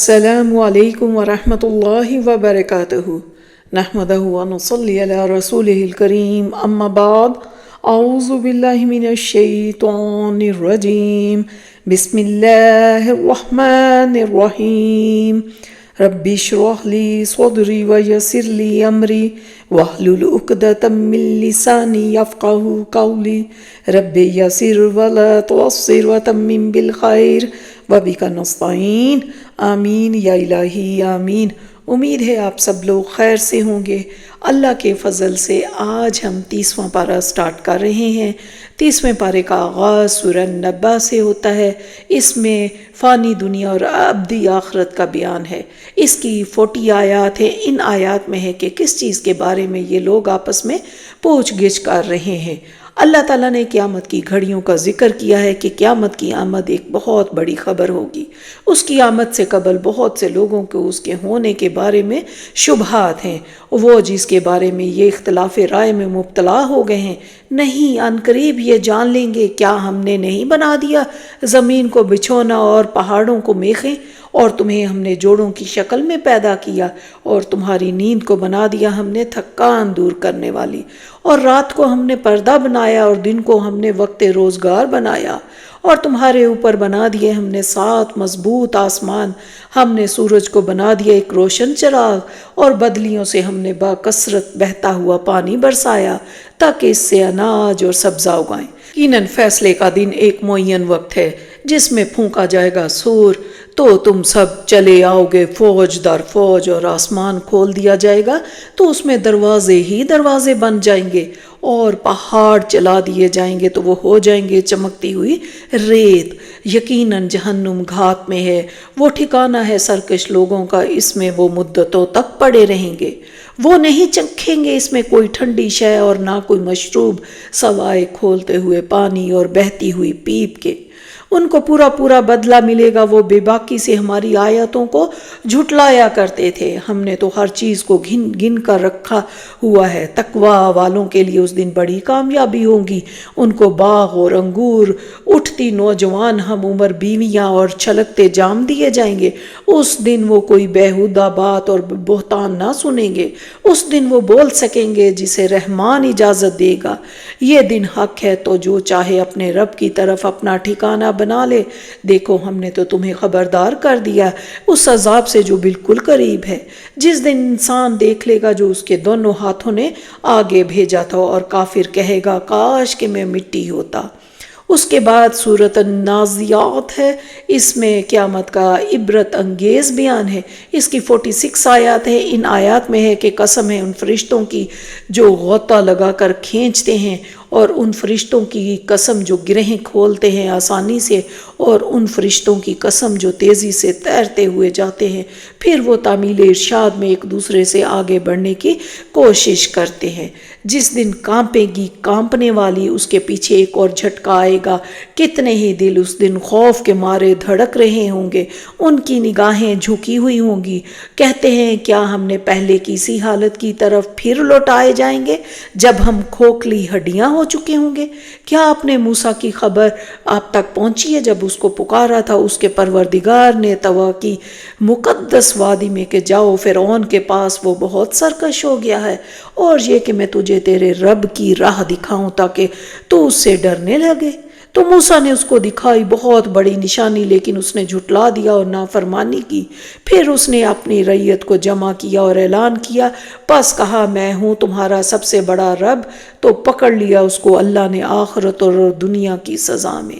السلام علیکم ورحمۃ اللہ وبرکاتہ نحمدہ ونصلی علی رسولہ الکریم اما بعد اعوذ باللہ من الشیطان الرجیم بسم اللہ الرحمن الرحیم رب اشرح لی صدری ویسر لی امری واحلل عقدۃ من لسانی یفقہوا قولی رب یسر ولا تعسر وتمم بالخیر وبک نستعین آمین یا الہی آمین۔ امید ہے آپ سب لوگ خیر سے ہوں گے۔ اللہ کے فضل سے آج ہم 30واں پارہ سٹارٹ کر رہے ہیں۔ 30ویں پارے کا آغاز سورہ نبا سے ہوتا ہے۔ اس میں فانی دنیا اور ابدی آخرت کا بیان ہے۔ اس کی 40 آیات ہیں۔ ان آیات میں ہے کہ کس چیز کے بارے میں یہ لوگ آپس میں پوچھ گچھ کر رہے ہیں۔ اللہ تعالیٰ نے قیامت کی گھڑیوں کا ذکر کیا ہے کہ قیامت کی آمد ایک بہت بڑی خبر ہوگی۔ اس کی آمد سے قبل بہت سے لوگوں کو اس کے ہونے کے بارے میں شبہات ہیں۔ وہ جس کے بارے میں یہ اختلاف رائے میں مبتلا ہو گئے ہیں، نہیں ان قریب یہ جان لیں گے کیا ہم نے نہیں بنا دیا زمین کو بچھونا اور پہاڑوں کو میخیں، اور تمہیں ہم نے جوڑوں کی شکل میں پیدا کیا اور تمہاری نیند کو بنا دیا ہم نے تھکان دور کرنے والی، اور رات کو ہم نے پردہ بنایا اور دن کو ہم نے وقت روزگار بنایا، اور تمہارے اوپر بنا دیے ہم نے 7 مضبوط آسمان، ہم نے سورج کو بنا دیا ایک روشن چراغ، اور بدلیوں سے ہم نے باکثرت بہتا ہوا پانی برسایا تاکہ اس سے اناج اور سبزہ اگائیں۔ یقیناً فیصلے کا دن ایک معین وقت ہے جس میں پھونکا جائے گا سور، تو تم سب چلے آؤ گے فوج در فوج، اور آسمان کھول دیا جائے گا تو اس میں دروازے ہی دروازے بن جائیں گے، اور پہاڑ چلا دیے جائیں گے تو وہ ہو جائیں گے چمکتی ہوئی ریت۔ یقیناً جہنم گھات میں ہے، وہ ٹھکانہ ہے سرکش لوگوں کا، اس میں وہ مدتوں تک پڑے رہیں گے۔ وہ نہیں چکھیں گے اس میں کوئی ٹھنڈی شے اور نہ کوئی مشروب سوائے کھولتے ہوئے پانی اور بہتی ہوئی پیپ کے۔ ان کو پورا پورا بدلہ ملے گا۔ وہ بے باکی سے ہماری آیتوں کو جھٹلایا کرتے تھے۔ ہم نے تو ہر چیز کو گن گن کر رکھا ہوا ہے۔ تقوی والوں کے لیے اس دن بڑی کامیابی ہوگی۔ ان کو باغ اور انگور، اٹھتی نوجوان ہم عمر بیویاں اور چھلکتے جام دیے جائیں گے۔ اس دن وہ کوئی بیہودہ بات اور بہتان نہ سنیں گے۔ اس دن وہ بول سکیں گے جسے رحمان اجازت دے گا۔ یہ دن حق ہے تو جو چاہے اپنے رب کی طرف اپنا ٹھکانہ بنا لے۔ دیکھو ہم نے تو تمہیں خبردار کر دیا اس عذاب سے جو بالکل قریب ہے، جس دن انسان دیکھ لے گا جو اس کے دونوں ہاتھوں نے آگے بھیجا تھا، اور کافر کہے گا کاش کہ میں مٹی ہوتا۔ اس کے بعد سورۃ النازعات ہے۔ اس میں قیامت کا عبرت انگیز بیان ہے۔ اس کی 46 آیات ہے۔ ان آیات میں ہے کہ قسم ہے ان فرشتوں کی جو غوطہ لگا کر کھینچتے ہیں، اور ان فرشتوں کی قسم جو گرہیں کھولتے ہیں آسانی سے، اور ان فرشتوں کی قسم جو تیزی سے تیرتے ہوئے جاتے ہیں، پھر وہ تعمیل ارشاد میں ایک دوسرے سے آگے بڑھنے کی کوشش کرتے ہیں۔ جس دن کانپے گی کانپنے والی، اس کے پیچھے ایک اور جھٹکا آئے گا۔ کتنے ہی دل اس دن خوف کے مارے دھڑک رہے ہوں گے، ان کی نگاہیں جھکی ہوئی ہوں گی، کہتے ہیں کیا ہم نے پہلے کی سی حالت کی طرف پھر لوٹائے جائیں گے جب ہم کھوکھلی ہڈیاں ہو چکے ہوں گے؟ کیا اپنے موسیٰ کی خبر آپ تک پہنچی ہے جب اس کو پکارا تھا اس کے پروردگار نے طوا کی مقدس وادی میں کہ جاؤ فرعون کے پاس، وہ بہت سرکش ہو گیا ہے، اور یہ کہ میں تجھے تیرے رب کی راہ دکھاؤں تاکہ تو اس سے ڈرنے لگے۔ تو موسیٰ نے اس کو دکھائی بہت بڑی نشانی، لیکن اس نے جھٹلا دیا اور نافرمانی کی۔ پھر اس نے اپنی رعیت کو جمع کیا اور اعلان کیا، پس کہا میں ہوں تمہارا سب سے بڑا رب، تو پکڑ لیا اس کو اللہ نے آخرت اور دنیا کی سزا میں۔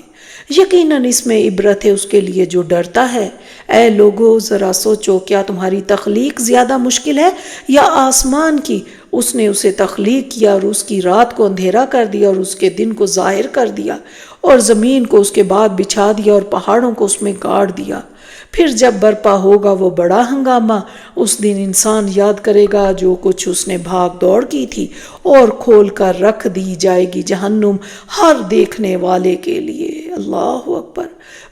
یقیناً اس میں عبرت ہے اس کے لیے جو ڈرتا ہے۔ اے لوگو ذرا سوچو، کیا تمہاری تخلیق زیادہ مشکل ہے یا آسمان کی؟ اس نے اسے تخلیق کیا اور اس کی رات کو اندھیرا کر دیا اور اس کے دن کو ظاہر کر دیا، اور زمین کو اس کے بعد بچھا دیا اور پہاڑوں کو اس میں گاڑ دیا۔ پھر جب برپا ہوگا وہ بڑا ہنگامہ، اس دن انسان یاد کرے گا جو کچھ اس نے بھاگ دوڑ کی تھی، اور کھول کر رکھ دی جائے گی جہنم ہر دیکھنے والے کے لیے۔ اللہ اکبر۔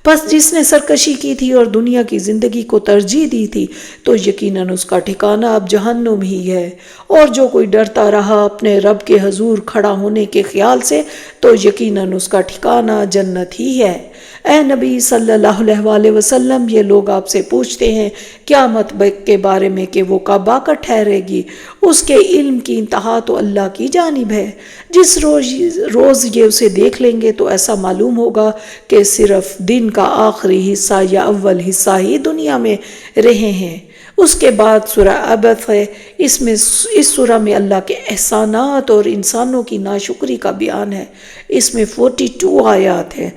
پس جس نے سرکشی کی تھی اور دنیا کی زندگی کو ترجیح دی تھی تو یقیناً اس کا ٹھکانہ اب جہنم ہی ہے، اور جو کوئی ڈرتا رہا اپنے رب کے حضور کھڑا ہونے کے خیال سے تو یقیناً اس کا ٹھکانہ جنت ہی ہے۔ اے نبی صلی اللہ علیہ وآلہ وسلم، یہ لوگ آپ سے پوچھتے ہیں قیامت کے بارے میں کہ وہ کب آ کر ٹھہرے گی۔ اس کے علم کی انتہا تو اللہ کی جانب ہے۔ جس روز یہ اسے دیکھ لیں گے تو ایسا معلوم ہوگا کہ صرف دن کا آخری حصہ یا اول حصہ ہی دنیا میں رہے ہیں۔ اس کے بعد سورہ عبس ہے، اس سورہ میں اللہ کے احسانات اور انسانوں کی ناشکری کا بیان ہے۔ اس میں 42 آیات ہیں۔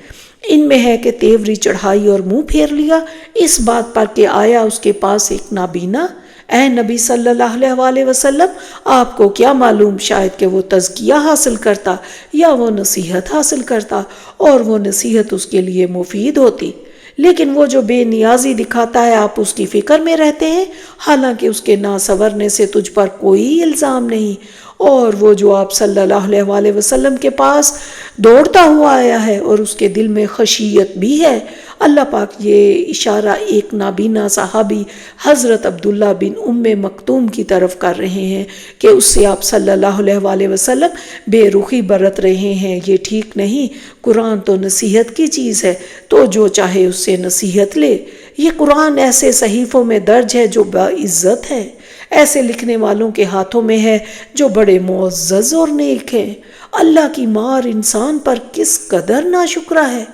ان میں ہے کہ تیوری چڑھائی اور منہ پھیر لیا اس بات پر کہ آیا اس کے پاس ایک نابینا۔ اے نبی صلی اللہ علیہ وآلہ وسلم، آپ کو کیا معلوم شاید کہ وہ تزکیہ حاصل کرتا یا وہ نصیحت حاصل کرتا اور وہ نصیحت اس کے لیے مفید ہوتی، لیکن وہ جو بے نیازی دکھاتا ہے آپ اس کی فکر میں رہتے ہیں، حالانکہ اس کے نہ سنورنے سے تجھ پر کوئی الزام نہیں، اور وہ جو آپ صلی اللہ علیہ وآلہ وسلم کے پاس دوڑتا ہوا آیا ہے اور اس کے دل میں خشیت بھی ہے۔ اللہ پاک یہ اشارہ ایک نابینا صحابی حضرت عبداللہ بن ام مکتوم کی طرف کر رہے ہیں کہ اس سے آپ صلی اللہ علیہ وآلہ وسلم بے رخی برت رہے ہیں، یہ ٹھیک نہیں۔ قرآن تو نصیحت کی چیز ہے، تو جو چاہے اس سے نصیحت لے۔ یہ قرآن ایسے صحیفوں میں درج ہے جو باعزت ہے، ایسے لکھنے والوں کے ہاتھوں میں ہے جو بڑے معزز اور نیک ہیں۔ اللہ کی مار انسان پر کس قدر ناشکرا ہے۔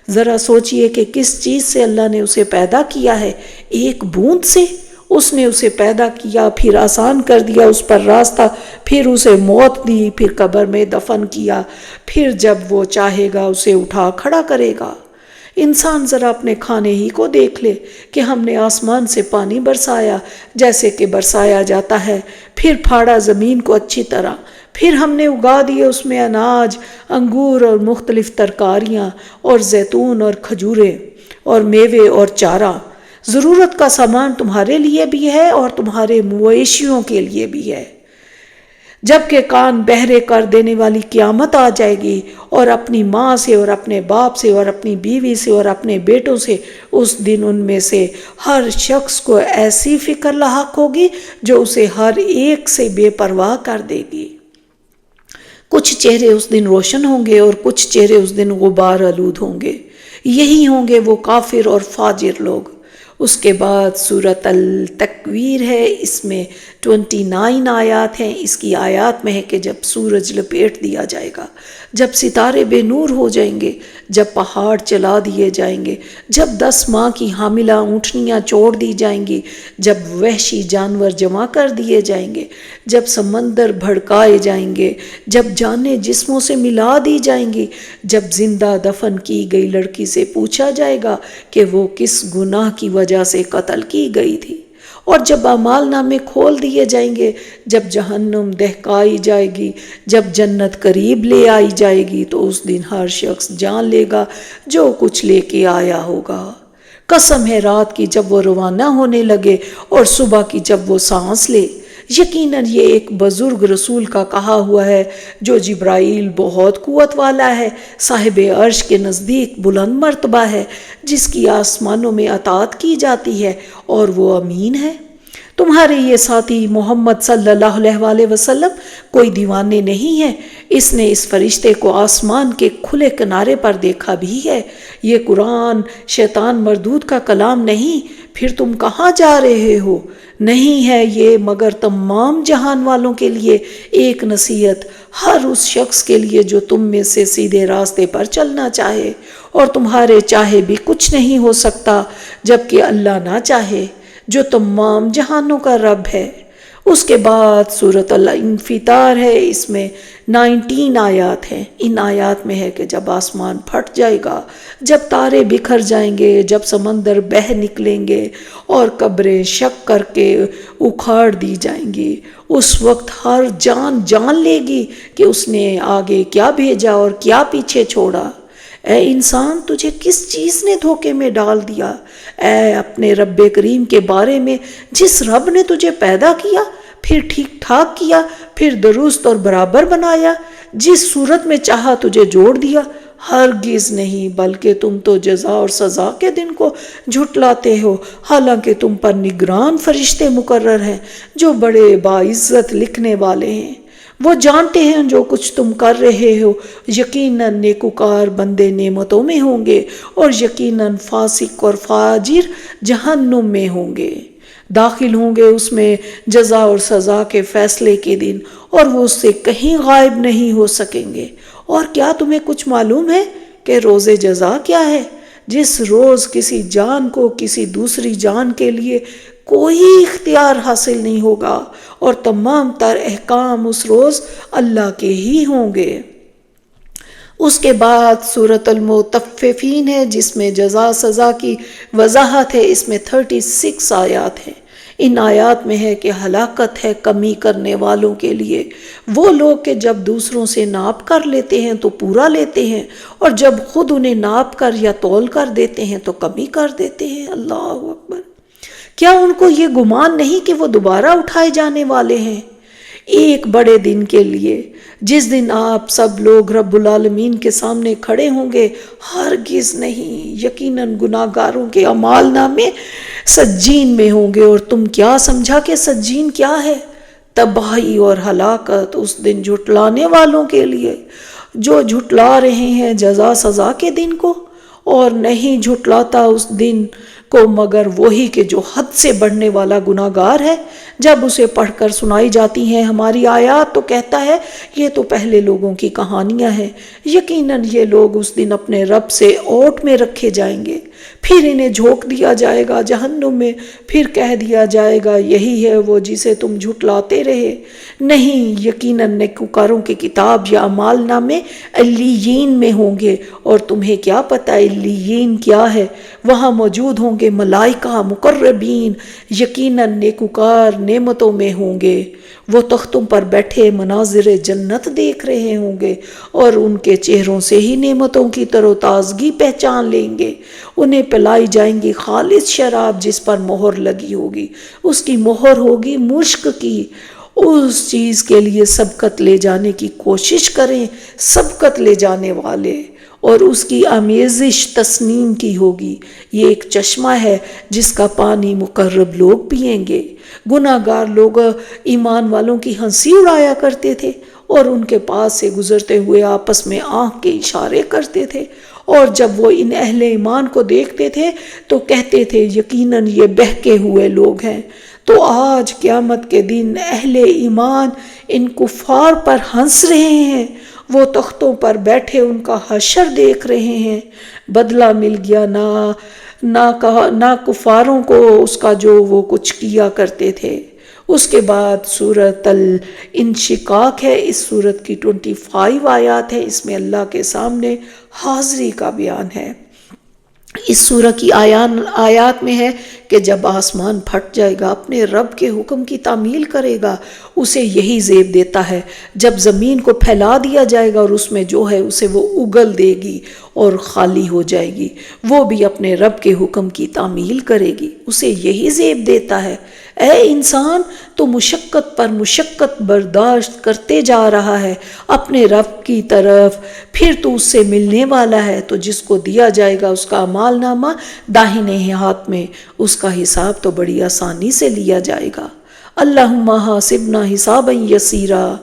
ذرا سوچئے کہ کس چیز سے اللہ نے اسے پیدا کیا ہے، ایک بوند سے۔ اس نے اسے پیدا کیا، پھر آسان کر دیا اس پر راستہ، پھر اسے موت دی، پھر قبر میں دفن کیا، پھر جب وہ چاہے گا اسے اٹھا کھڑا کرے گا۔ انسان ذرا اپنے کھانے ہی کو دیکھ لے کہ ہم نے آسمان سے پانی برسایا جیسے کہ برسایا جاتا ہے، پھر پھاڑا زمین کو اچھی طرح، پھر ہم نے اگا دیے اس میں اناج، انگور اور مختلف ترکاریاں اور زیتون اور کھجوریں اور میوے اور چارہ۔ ضرورت کا سامان تمہارے لیے بھی ہے اور تمہارے مویشیوں کے لیے بھی ہے۔ جبکہ کان بہرے کر دینے والی قیامت آ جائے گی، اور اپنی ماں سے اور اپنے باپ سے اور اپنی بیوی سے اور اپنے بیٹوں سے اس دن ان میں سے ہر شخص کو ایسی فکر لاحق ہوگی جو اسے ہر ایک سے بے پرواہ کر دے گی۔ کچھ چہرے اس دن روشن ہوں گے اور کچھ چہرے اس دن غبار آلود ہوں گے، یہی ہوں گے وہ کافر اور فاجر لوگ۔ اس کے بعد سورۃ التکویر ہے، اس میں 29 آیات ہیں۔ اس کی آیات میں ہے کہ جب سورج لپیٹ دیا جائے گا، جب ستارے بے نور ہو جائیں گے، جب پہاڑ چلا دیے جائیں گے، جب 10 ماہ کی حاملہ اونٹنیاں چھوڑ دی جائیں گی، جب وحشی جانور جمع کر دیے جائیں گے، جب سمندر بھڑکائے جائیں گے، جب جانیں جسموں سے ملا دی جائیں گی، جب زندہ دفن کی گئی لڑکی سے پوچھا جائے گا کہ وہ کس گناہ کی وجہ سے قتل کی گئی تھی، اور جب اعمال نامے کھول دیے جائیں گے، جب جہنم دہکائی جائے گی، جب جنت قریب لے آئی جائے گی، تو اس دن ہر شخص جان لے گا جو کچھ لے کے آیا ہوگا۔ قسم ہے رات کی جب وہ روانہ ہونے لگے اور صبح کی جب وہ سانس لے۔ یقیناً یہ ایک بزرگ رسول کا کہا ہوا ہے جو جبرائیل بہت قوت والا ہے، صاحب عرش کے نزدیک بلند مرتبہ ہے، جس کی آسمانوں میں اطاعت کی جاتی ہے اور وہ امین ہے۔ تمہارے یہ ساتھی محمد صلی اللہ علیہ وآلہ وسلم کوئی دیوانے نہیں ہے، اس نے اس فرشتے کو آسمان کے کھلے کنارے پر دیکھا بھی ہے۔ یہ قرآن شیطان مردود کا کلام نہیں، پھر تم کہاں جا رہے ہو؟ نہیں ہے یہ مگر تمام جہان والوں کے لیے ایک نصیحت، ہر اس شخص کے لیے جو تم میں سے سیدھے راستے پر چلنا چاہے، اور تمہارے چاہے بھی کچھ نہیں ہو سکتا جبکہ اللہ نہ چاہے، جو تمام جہانوں کا رب ہے۔ اس کے بعد سورۃ الانفطار ہے، اس میں 19 آیات ہیں۔ ان آیات میں ہے کہ جب آسمان پھٹ جائے گا، جب تارے بکھر جائیں گے، جب سمندر بہہ نکلیں گے اور قبریں شق کر کے اکھاڑ دی جائیں گی، اس وقت ہر جان جان لے گی کہ اس نے آگے کیا بھیجا اور کیا پیچھے چھوڑا۔ اے انسان، تجھے کس چیز نے دھوکے میں ڈال دیا؟ اے اپنے رب کریم کے بارے میں جس رب نے تجھے پیدا کیا، پھر ٹھیک ٹھاک کیا، پھر درست اور برابر بنایا، جس صورت میں چاہا تجھے جوڑ دیا، ہرگز نہیں، بلکہ تم تو جزا اور سزا کے دن کو جھٹلاتے ہو، حالانکہ تم پر نگران فرشتے مقرر ہیں جو بڑے باعزت لکھنے والے ہیں۔ وہ جانتے ہیں جو کچھ تم کر رہے ہو، یقیناً نیکوکار بندے نعمتوں میں ہوں گے اور یقیناً فاسق اور فاجر جہنم میں ہوں گے، داخل ہوں گے اس میں جزا اور سزا کے فیصلے کے دن، اور وہ اس سے کہیں غائب نہیں ہو سکیں گے۔ اور کیا تمہیں کچھ معلوم ہے کہ روز جزا کیا ہے؟ جس روز کسی جان کو کسی دوسری جان کے لیے کوئی اختیار حاصل نہیں ہوگا، اور تمام تر احکام اس روز اللہ کے ہی ہوں گے۔ اس کے بعد سورۃ المطففین ہے جس میں جزا سزا کی وضاحت ہے۔ اس میں 36 آیات ہیں۔ ان آیات میں ہے کہ ہلاکت ہے کمی کرنے والوں کے لیے، وہ لوگ کہ جب دوسروں سے ناپ کر لیتے ہیں تو پورا لیتے ہیں، اور جب خود انہیں ناپ کر یا تول کر دیتے ہیں تو کمی کر دیتے ہیں۔ اللہ اکبر! کیا ان کو یہ گمان نہیں کہ وہ دوبارہ اٹھائے جانے والے ہیں ایک بڑے دن کے لیے، جس دن آپ سب لوگ رب العالمین کے سامنے کھڑے ہوں گے؟ ہرگز نہیں، یقیناً گناہ گاروں کے اعمال نامے سجین میں ہوں گے۔ اور تم کیا سمجھا کہ سجین کیا ہے؟ تباہی اور ہلاکت اس دن جھٹلانے والوں کے لیے جو جھٹلا رہے ہیں جزا سزا کے دن کو، اور نہیں جھٹلاتا اس دن کو مگر وہی کہ جو حد سے بڑھنے والا گناہ گار ہے۔ جب اسے پڑھ کر سنائی جاتی ہیں ہماری آیات تو کہتا ہے یہ تو پہلے لوگوں کی کہانیاں ہیں، یقیناً یہ لوگ اس دن اپنے رب سے اوٹ میں رکھے جائیں گے، پھر انہیں جھونک دیا جائے گا جہنم میں، پھر کہہ دیا جائے گا یہی ہے وہ جسے تم جھٹلاتے رہے۔ نہیں، یقیناً نیکوکاروں کی کتاب یا اعمال نامے علیین میں ہوں گے، اور تمہیں کیا پتہ علیین کیا ہے؟ وہاں موجود ہوں گے ملائکہ مقربین، یقیناً نیکوکار نعمتوں میں ہوں گے، وہ تختوں پر بیٹھے مناظر جنت دیکھ رہے ہوں گے، اور ان کے چہروں سے ہی نعمتوں کی تر و تازگی پہچان لیں گے۔ انہیں پلائی جائیں گی خالص شراب جس پر مہر لگی ہوگی، اس کی مہر ہوگی مشک کی۔ اس چیز کے لیے سبقت لے جانے کی کوشش کریں سبقت لے جانے والے، اور اس کی آمیزش تسنیم کی ہوگی۔ یہ ایک چشمہ ہے جس کا پانی مقرب لوگ پئیں گے۔ گناہ گار لوگ ایمان والوں کی ہنسی اڑایا کرتے تھے، اور ان کے پاس سے گزرتے ہوئے آپس میں آنکھ کے اشارے کرتے تھے، اور جب وہ ان اہل ایمان کو دیکھتے تھے تو کہتے تھے یقیناً یہ بہکے ہوئے لوگ ہیں۔ تو آج قیامت کے دن اہل ایمان ان کفار پر ہنس رہے ہیں، وہ تختوں پر بیٹھے ان کا حشر دیکھ رہے ہیں۔ بدلہ مل گیا نہ کفاروں کو اس کا جو وہ کچھ کیا کرتے تھے۔ اس کے بعد سورۃ الانشقاق ہے۔ اس سورت کی 25 آیات ہے۔ اس میں اللہ کے سامنے حاضری کا بیان ہے۔ اس سورہ کی آیات میں ہے کہ جب آسمان پھٹ جائے گا اپنے رب کے حکم کی تعمیل کرے گا، اسے یہی زیب دیتا ہے۔ جب زمین کو پھیلا دیا جائے گا اور اس میں جو ہے اسے وہ اگل دے گی اور خالی ہو جائے گی، وہ بھی اپنے رب کے حکم کی تعمیل کرے گی، اسے یہی زیب دیتا ہے۔ اے انسان، تو مشقت پر مشقت برداشت کرتے جا رہا ہے اپنے رب کی طرف، پھر تو اس سے ملنے والا ہے۔ تو جس کو دیا جائے گا اس کا اعمال نامہ داہنے ہاتھ میں، اس کا حساب تو بڑی آسانی سے لیا جائے گا۔ اللہم حاسبنا حسابا یسیرا،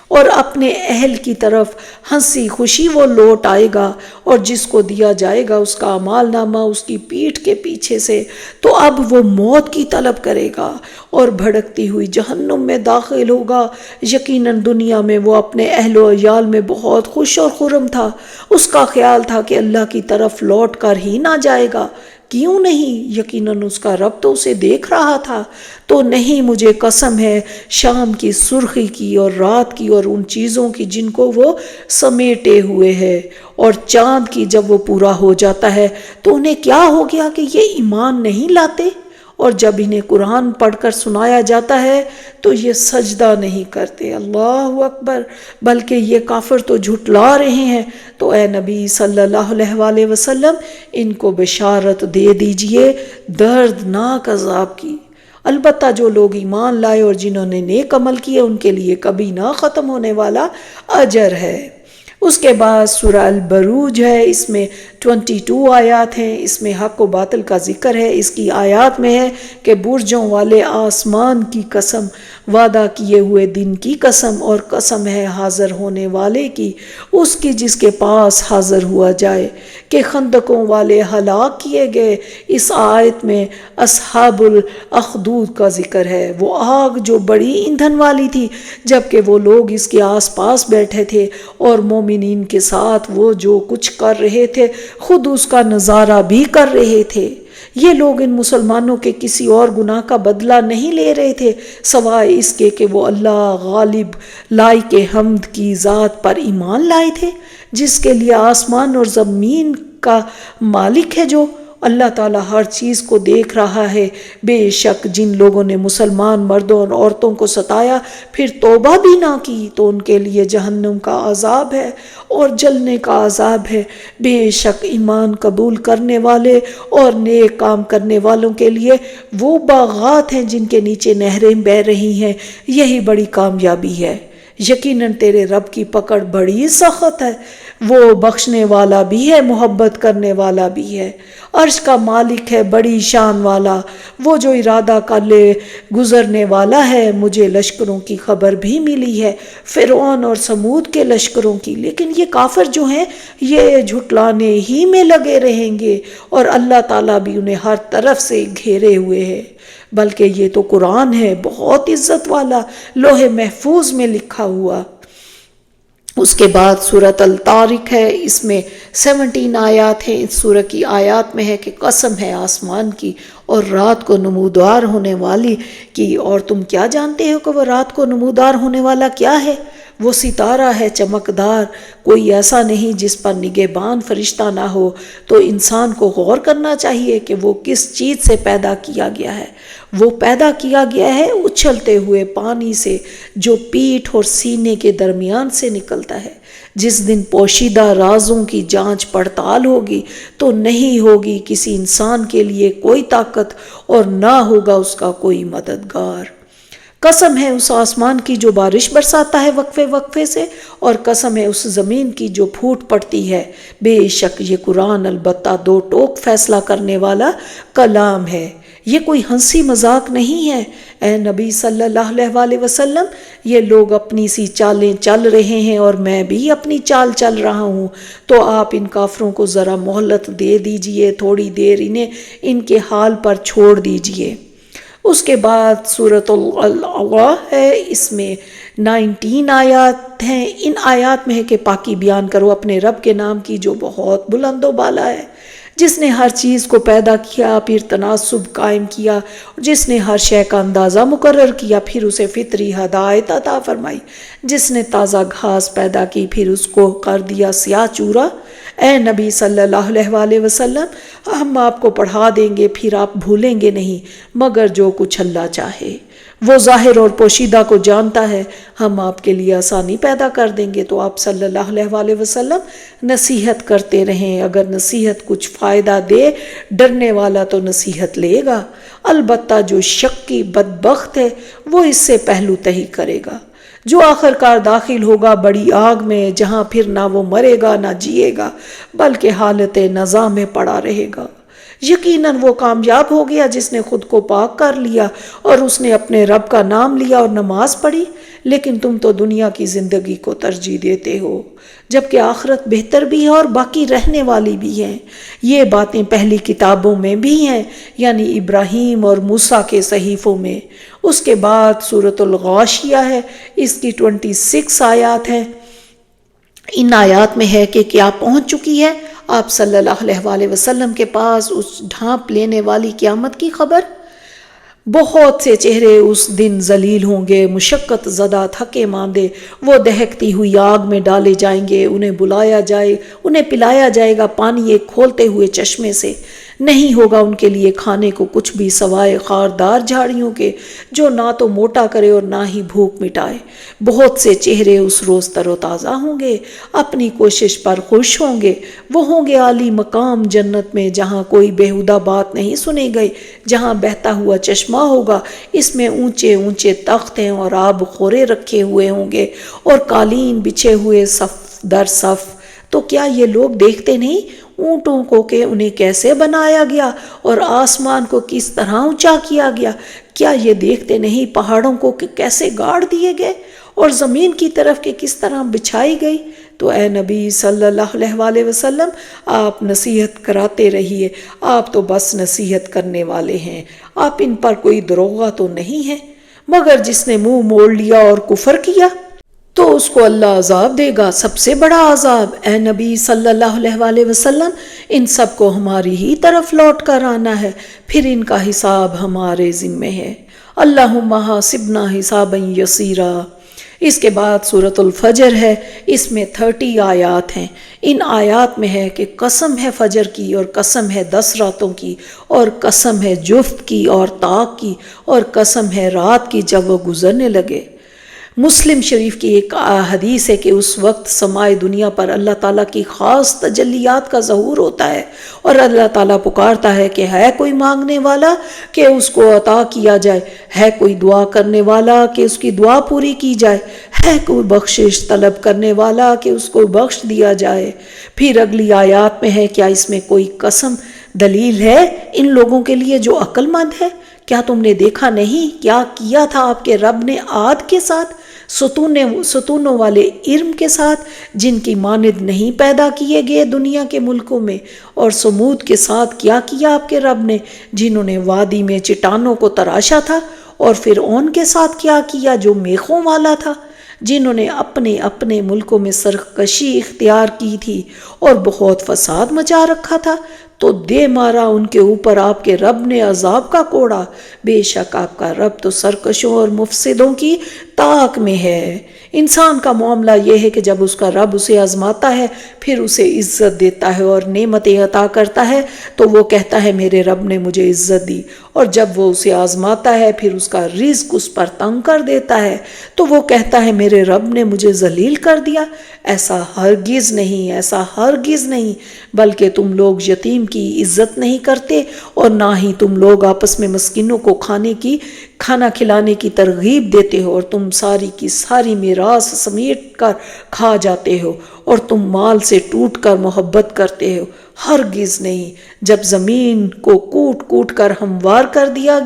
اور اپنے اہل کی طرف ہنسی خوشی وہ لوٹ آئے گا، اور جس کو دیا جائے گا اس کا اعمال نامہ اس کی پیٹھ کے پیچھے سے، تو اب وہ موت کی طلب کرے گا اور بھڑکتی ہوئی جہنم میں داخل ہوگا۔ یقیناً دنیا میں وہ اپنے اہل و عیال میں بہت خوش اور خرم تھا، اس کا خیال تھا کہ اللہ کی طرف لوٹ کر ہی نہ جائے گا۔ کیوں نہیں؟ یقیناً اس کا رب تو اسے دیکھ رہا تھا۔ تو نہیں، مجھے قسم ہے شام کی سرخی کی اور رات کی اور ان چیزوں کی جن کو وہ سمیٹے ہوئے ہے، اور چاند کی جب وہ پورا ہو جاتا ہے تو انہیں کیا ہو گیا کہ یہ ایمان نہیں لاتے، اور جب انہیں قرآن پڑھ کر سنایا جاتا ہے تو یہ سجدہ نہیں کرتے۔ اللہ اکبر! بلکہ یہ کافر تو جھٹلا رہے ہیں۔ تو اے نبی صلی اللہ علیہ وآلہ وسلم، ان کو بشارت دے دیجئے دردناک عذاب کی۔ البتہ جو لوگ ایمان لائے اور جنہوں نے نیک عمل کیے ان کے لیے کبھی نہ ختم ہونے والا اجر ہے۔ اس کے بعد سورہ البروج ہے، اس میں 22 آیات ہیں، اس میں حق و باطل کا ذکر ہے۔ اس کی آیات میں ہے کہ برجوں والے آسمان کی قسم، وعدہ کیے ہوئے دن کی قسم، اور قسم ہے حاضر ہونے والے کی، اس کی جس کے پاس حاضر ہوا جائے، کہ خندقوں والے ہلاک کیے گئے۔ اس آیت میں اصحاب الاخدود کا ذکر ہے، وہ آگ جو بڑی ایندھن والی تھی، جبکہ وہ لوگ اس کے آس پاس بیٹھے تھے اور مومنین کے ساتھ وہ جو کچھ کر رہے تھے خود اس کا نظارہ بھی کر رہے تھے۔ یہ لوگ ان مسلمانوں کے کسی اور گناہ کا بدلہ نہیں لے رہے تھے سوائے اس کے کہ وہ اللہ غالب لائق حمد کی ذات پر ایمان لائے تھے، جس کے لیے آسمان اور زمین کا مالک ہے، جو اللہ تعالیٰ ہر چیز کو دیکھ رہا ہے۔ بے شک جن لوگوں نے مسلمان مردوں اور عورتوں کو ستایا پھر توبہ بھی نہ کی تو ان کے لیے جہنم کا عذاب ہے اور جلنے کا عذاب ہے۔ بے شک ایمان قبول کرنے والے اور نیک کام کرنے والوں کے لیے وہ باغات ہیں جن کے نیچے نہریں بہہ رہی ہیں، یہی بڑی کامیابی ہے۔ یقیناً تیرے رب کی پکڑ بڑی سخت ہے، وہ بخشنے والا بھی ہے، محبت کرنے والا بھی ہے۔ عرش کا مالک ہے، بڑی شان والا، وہ جو ارادہ کر لے گزرنے والا ہے۔ مجھے لشکروں کی خبر بھی ملی ہے، فرعون اور سمود کے لشکروں کی، لیکن یہ کافر جو ہیں یہ جھٹلانے ہی میں لگے رہیں گے، اور اللہ تعالیٰ بھی انہیں ہر طرف سے گھیرے ہوئے ہے۔ بلکہ یہ تو قرآن ہے، بہت عزت والا، لوح محفوظ میں لکھا ہوا۔ اس کے بعد سورۃ الطارق ہے، اس میں 17 آیات ہیں۔ اس سورہ کی آیات میں ہے کہ قسم ہے آسمان کی اور رات کو نمودار ہونے والی کی، اور تم کیا جانتے ہو کہ وہ رات کو نمودار ہونے والا کیا ہے؟ وہ ستارہ ہے چمکدار، کوئی ایسا نہیں جس پر نگہبان فرشتہ نہ ہو۔ تو انسان کو غور کرنا چاہیے کہ وہ کس چیز سے پیدا کیا گیا ہے۔ وہ پیدا کیا گیا ہے اچھلتے ہوئے پانی سے جو پیٹھ اور سینے کے درمیان سے نکلتا ہے۔ جس دن پوشیدہ رازوں کی جانچ پڑتال ہوگی تو نہیں ہوگی کسی انسان کے لیے کوئی طاقت اور نہ ہوگا اس کا کوئی مددگار۔ قسم ہے اس آسمان کی جو بارش برساتا ہے وقفے وقفے سے، اور قسم ہے اس زمین کی جو پھوٹ پڑتی ہے۔ بے شک یہ قرآن البتہ دو ٹوک فیصلہ کرنے والا کلام ہے، یہ کوئی ہنسی مذاق نہیں ہے۔ اے نبی صلی اللہ علیہ وآلہ وسلم، یہ لوگ اپنی سی چالیں چل رہے ہیں اور میں بھی اپنی چال چل رہا ہوں، تو آپ ان کافروں کو ذرا مہلت دے دیجئے، تھوڑی دیر انہیں ان کے حال پر چھوڑ دیجئے۔ اس کے بعد سورۃ العلا ہے، اس میں 19 آیات ہیں۔ ان آیات میں ہے کہ پاکی بیان کرو اپنے رب کے نام کی جو بہت بلند و بالا ہے، جس نے ہر چیز کو پیدا کیا پھر تناسب قائم کیا، جس نے ہر شے کا اندازہ مقرر کیا پھر اسے فطری ہدایت عطا فرمائی، جس نے تازہ گھاس پیدا کی پھر اس کو کر دیا سیاہ چورا۔ اے نبی صلی اللہ علیہ وآلہ وسلم، ہم آپ کو پڑھا دیں گے پھر آپ بھولیں گے نہیں مگر جو کچھ اللہ چاہے۔ وہ ظاہر اور پوشیدہ کو جانتا ہے، ہم آپ کے لیے آسانی پیدا کر دیں گے، تو آپ صلی اللہ علیہ وآلہ وسلم نصیحت کرتے رہیں۔ اگر نصیحت کچھ فائدہ دے، ڈرنے والا تو نصیحت لے گا، البتہ جو شقی بدبخت ہے وہ اس سے پہلو تہی کرے گا، جو آخر کار داخل ہوگا بڑی آگ میں، جہاں پھر نہ وہ مرے گا نہ جیے گا بلکہ حالت نزا میں پڑا رہے گا۔ یقیناً وہ کامیاب ہو گیا جس نے خود کو پاک کر لیا اور اس نے اپنے رب کا نام لیا اور نماز پڑھی، لیکن تم تو دنیا کی زندگی کو ترجیح دیتے ہو، جبکہ آخرت بہتر بھی ہے اور باقی رہنے والی بھی ہے۔ یہ باتیں پہلی کتابوں میں بھی ہیں، یعنی ابراہیم اور موسیٰ کے صحیفوں میں۔ اس کے بعد سورۃ الغاشیہ ہے، اس کی 26 آیات ہیں۔ ان آیات میں ہے کہ کیا پہنچ چکی ہے آپ صلی اللہ علیہ وآلہ وسلم کے پاس اس ڈھانپ لینے والی قیامت کی خبر؟ بہت سے چہرے اس دن ذلیل ہوں گے، مشقت زدہ، تھکے ماندے، وہ دہکتی ہوئی آگ میں ڈالے جائیں گے، انہیں پلایا جائے گا پانی ایک کھولتے ہوئے چشمے سے، نہیں ہوگا ان کے لیے کھانے کو کچھ بھی سوائے خاردار جھاڑیوں کے، جو نہ تو موٹا کرے اور نہ ہی بھوک مٹائے۔ بہت سے چہرے اس روز تر و تازہ ہوں گے، اپنی کوشش پر خوش ہوں گے، وہ ہوں گے عالی مقام جنت میں، جہاں کوئی بیہودہ بات نہیں سنے گئی، جہاں بہتا ہوا چشمہ ہوگا، اس میں اونچے اونچے تخت ہیں اور آب خورے رکھے ہوئے ہوں گے اور قالین بچھے ہوئے در صف، تو کیا یہ لوگ دیکھتے نہیں اونٹوں کو کہ انہیں کیسے بنایا گیا اور آسمان کو کس طرح اونچا کیا گیا؟ کیا یہ دیکھتے نہیں پہاڑوں کو کہ کیسے گاڑ دیے گئے اور زمین کی طرف کہ کس طرح بچھائی گئی؟ تو اے نبی صلی اللہ علیہ وآلہ وسلم، آپ نصیحت کراتے رہیے، آپ تو بس نصیحت کرنے والے ہیں، آپ ان پر کوئی دروغہ تو نہیں ہے۔ مگر جس نے منہ موڑ لیا اور کفر کیا تو اس کو اللہ عذاب دے گا، سب سے بڑا عذاب۔ اے نبی صلی اللہ علیہ وآلہ وسلم، ان سب کو ہماری ہی طرف لوٹ کر آنا ہے، پھر ان کا حساب ہمارے ذمے ہے۔ اللہم حاسبنا حسابا یسیرا۔ اس کے بعد سورۃ الفجر ہے، اس میں 30 آیات ہیں۔ ان آیات میں ہے کہ قسم ہے فجر کی، اور قسم ہے 10 راتوں کی، اور قسم ہے جفت کی اور طاق کی، اور قسم ہے رات کی جب وہ گزرنے لگے۔ مسلم شریف کی ایک حدیث ہے کہ اس وقت سمائے دنیا پر اللہ تعالیٰ کی خاص تجلیات کا ظہور ہوتا ہے، اور اللہ تعالیٰ پکارتا ہے کہ ہے کوئی مانگنے والا کہ اس کو عطا کیا جائے، ہے کوئی دعا کرنے والا کہ اس کی دعا پوری کی جائے، ہے کوئی بخشش طلب کرنے والا کہ اس کو بخش دیا جائے۔ پھر اگلی آیات میں ہے، کیا اس میں کوئی قسم دلیل ہے ان لوگوں کے لیے جو عقل مند ہے؟ کیا تم نے دیکھا نہیں کیا کیا تھا آپ کے رب نے عاد کے ساتھ، ستونوں والے ارم کے ساتھ، جن کی مانند نہیں پیدا کیے گئے دنیا کے ملکوں میں، اور سمود کے ساتھ کیا کیا آپ کے رب نے، جنہوں نے وادی میں چٹانوں کو تراشا تھا، اور فرعون کے ساتھ کیا کیا جو میخوں والا تھا، جنہوں نے اپنے اپنے ملکوں میں سرکشی اختیار کی تھی اور بہت فساد مچا رکھا تھا، تو دے مارا ان کے اوپر آپ کے رب نے عذاب کا کوڑا۔ بے شک آپ کا رب تو سرکشوں اور مفسدوں کی طاق میں ہے۔ انسان کا معاملہ یہ ہے کہ جب اس کا رب اسے آزماتا ہے، پھر اسے عزت دیتا ہے اور نعمتیں عطا کرتا ہے، تو وہ کہتا ہے میرے رب نے مجھے عزت دی، اور جب وہ اسے آزماتا ہے پھر اس کا رزق اس پر تنگ کر دیتا ہے، تو وہ کہتا ہے میرے رب نے مجھے ذلیل کر دیا۔ ایسا ہرگز نہیں، ایسا ہرگز نہیں، بلکہ تم لوگ یتیم کی عزت نہیں کرتے، اور نہ ہی تم لوگ آپس میں مسکینوں کو کھانا کھلانے کی ترغیب دیتے ہو، اور تم ساری کی ساری میراث سمیٹ کر کھا جاتے ہو، اور تم مال سے ٹوٹ کر محبت کرتے ہو۔ ہرگز نہیں، جب زمین کو کوٹ کوٹ کر ہموار کر دیا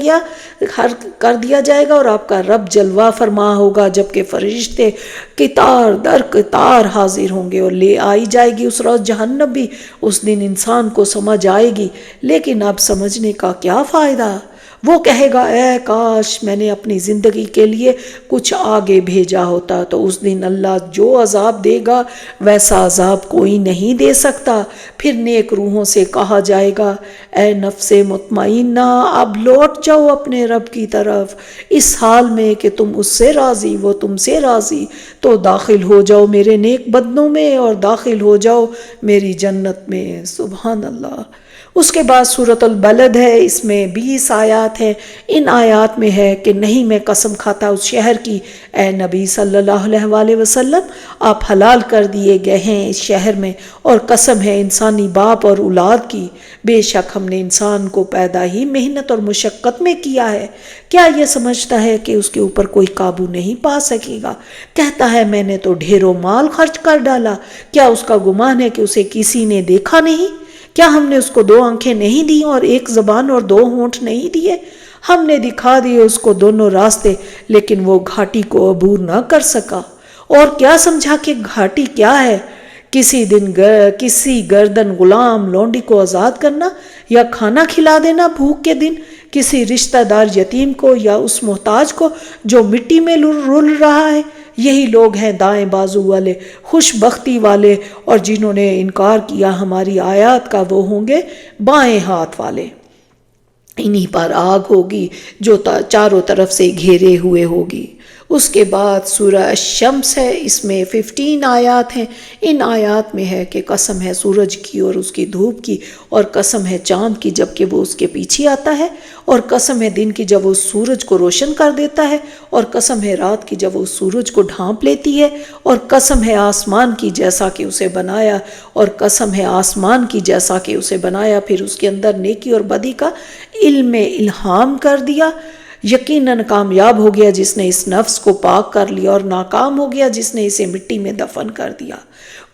جائے گا، اور آپ کا رب جلوہ فرما ہوگا، جبکہ فرشتے قطار در قطار حاضر ہوں گے، اور لے آئی جائے گی اس روز جہنم بھی۔ اس دن انسان کو سمجھ آئے گی، لیکن اب سمجھنے کا کیا فائدہ؟ وہ کہے گا اے کاش میں نے اپنی زندگی کے لیے کچھ آگے بھیجا ہوتا، تو اس دن اللہ جو عذاب دے گا ویسا عذاب کوئی نہیں دے سکتا۔ پھر نیک روحوں سے کہا جائے گا اے نفس مطمئنہ، اب لوٹ جاؤ اپنے رب کی طرف، اس حال میں کہ تم اس سے راضی، وہ تم سے راضی، تو داخل ہو جاؤ میرے نیک بدنوں میں، اور داخل ہو جاؤ میری جنت میں۔ سبحان اللہ۔ اس کے بعد سورۃ البلد ہے، اس میں 20 آیات ہیں۔ ان آیات میں ہے کہ نہیں میں قسم کھاتا اس شہر کی، اے نبی صلی اللہ علیہ وآلہ وسلم، آپ حلال کر دیے گئے ہیں اس شہر میں، اور قسم ہے انسانی باپ اور اولاد کی، بے شک ہم نے انسان کو پیدا ہی محنت اور مشقت میں کیا ہے۔ کیا یہ سمجھتا ہے کہ اس کے اوپر کوئی قابو نہیں پا سکے گا؟ کہتا ہے میں نے تو ڈھیروں مال خرچ کر ڈالا، کیا اس کا گمان ہے کہ اسے کسی نے دیکھا نہیں؟ کیا ہم نے اس کو 2 آنکھیں نہیں دی اور 1 زبان اور 2 ہونٹ نہیں دیے؟ ہم نے دکھا دیے اس کو دونوں راستے، لیکن وہ گھاٹی کو عبور نہ کر سکا۔ اور کیا سمجھا کہ گھاٹی کیا ہے؟ کسی گردن غلام لونڈی کو آزاد کرنا، یا کھانا کھلا دینا بھوک کے دن کسی رشتہ دار یتیم کو، یا اس محتاج کو جو مٹی میں رل رہا ہے۔ یہی لوگ ہیں دائیں بازو والے، خوش بختی والے، اور جنہوں نے انکار کیا ہماری آیات کا وہ ہوں گے بائیں ہاتھ والے۔ انہی پر آگ ہوگی جو چاروں طرف سے گھیرے ہوئے ہوگی۔ اس کے بعد سورہ الشمس ہے، اس میں 15 آیات ہیں۔ ان آیات میں ہے کہ قسم ہے سورج کی اور اس کی دھوپ کی، اور قسم ہے چاند کی جبکہ وہ اس کے پیچھے آتا ہے، اور قسم ہے دن کی جب وہ سورج کو روشن کر دیتا ہے، اور قسم ہے رات کی جب وہ سورج کو ڈھانپ لیتی ہے، اور قسم ہے آسمان کی جیسا کہ اسے بنایا، اور قسم ہے آسمان کی جیسا کہ اسے بنایا، پھر اس کے اندر نیکی اور بدی کا علم الہام کر دیا۔ یقیناً کامیاب ہو گیا جس نے اس نفس کو پاک کر لیا، اور ناکام ہو گیا جس نے اسے مٹی میں دفن کر دیا۔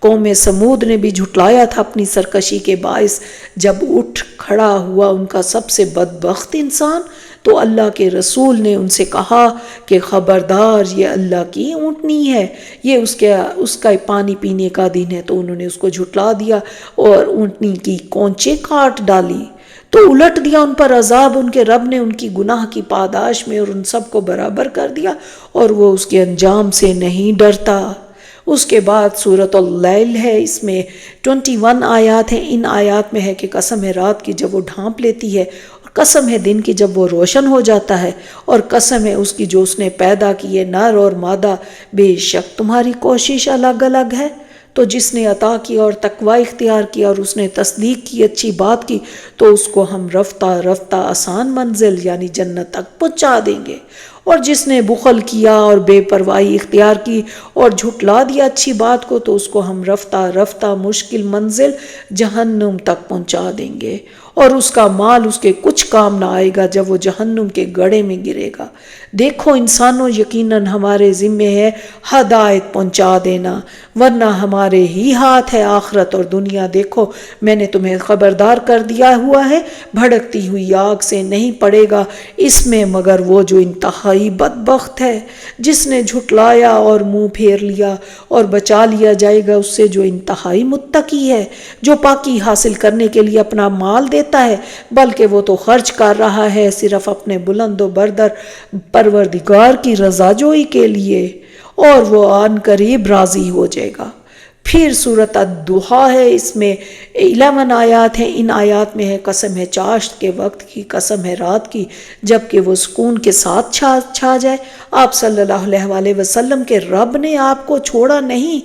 قوم سمود نے بھی جھٹلایا تھا اپنی سرکشی کے باعث، جب اٹھ کھڑا ہوا ان کا سب سے بدبخت انسان، تو اللہ کے رسول نے ان سے کہا کہ خبردار، یہ اللہ کی اونٹنی ہے، یہ اس کا پانی پینے کا دن ہے۔ تو انہوں نے اس کو جھٹلا دیا اور اونٹنی کی کونچیں کاٹ ڈالی، تو الٹ دیا ان پر عذاب ان کے رب نے ان کی گناہ کی پاداش میں، اور ان سب کو برابر کر دیا، اور وہ اس کے انجام سے نہیں ڈرتا۔ اس کے بعد سورۃ اللیل ہے، اس میں 21 آیات ہیں۔ ان آیات میں ہے کہ قسم ہے رات کی جب وہ ڈھانپ لیتی ہے، اور قسم ہے دن کی جب وہ روشن ہو جاتا ہے، اور قسم ہے اس کی جو اس نے پیدا کی ہے نر اور مادہ، بے شک تمہاری کوشش الگ الگ ہے۔ تو جس نے عطا کیا اور تقوی اختیار کیا اور اس نے تصدیق کی، اچھی بات کی، تو اس کو ہم رفتہ رفتہ آسان منزل یعنی جنت تک پہنچا دیں گے۔ اور جس نے بخل کیا اور بے پرواہی اختیار کی اور جھٹلا دیا اچھی بات کو، تو اس کو ہم رفتہ رفتہ مشکل منزل جہنم تک پہنچا دیں گے، اور اس کا مال اس کے کچھ کام نہ آئے گا جب وہ جہنم کے گڑھے میں گرے گا۔ دیکھو انسانوں، یقیناً ہمارے ذمے ہے ہدایت پہنچا دینا، ورنہ ہمارے ہی ہاتھ ہے آخرت اور دنیا۔ دیکھو میں نے تمہیں خبردار کر دیا ہوا ہے، بھڑکتی ہوئی آگ سے نہیں پڑے گا اس میں مگر وہ جو انتہائی بدبخت ہے، جس نے جھٹلایا اور منہ پھیر لیا، اور بچا لیا جائے گا اس سے جو انتہائی متقی ہے، جو پاکی حاصل کرنے کے لیے اپنا مال دیتا ہے، بلکہ وہ تو خرچ کر رہا ہے صرف اپنے بلند و بردر پروردگار کی رضا جوئی کے لیے، اور وہ آن قریب راضی ہو جائے گا۔ پھر سورۃ الضحیٰ ہے، اس میں 11 آیات ہیں۔ ان آیات میں ہے قسم ہے چاشت کے وقت کی، قسم ہے رات کی جبکہ وہ سکون کے ساتھ چھا جائے۔ آپ صلی اللہ علیہ وسلم کے رب نے آپ کو چھوڑا نہیں،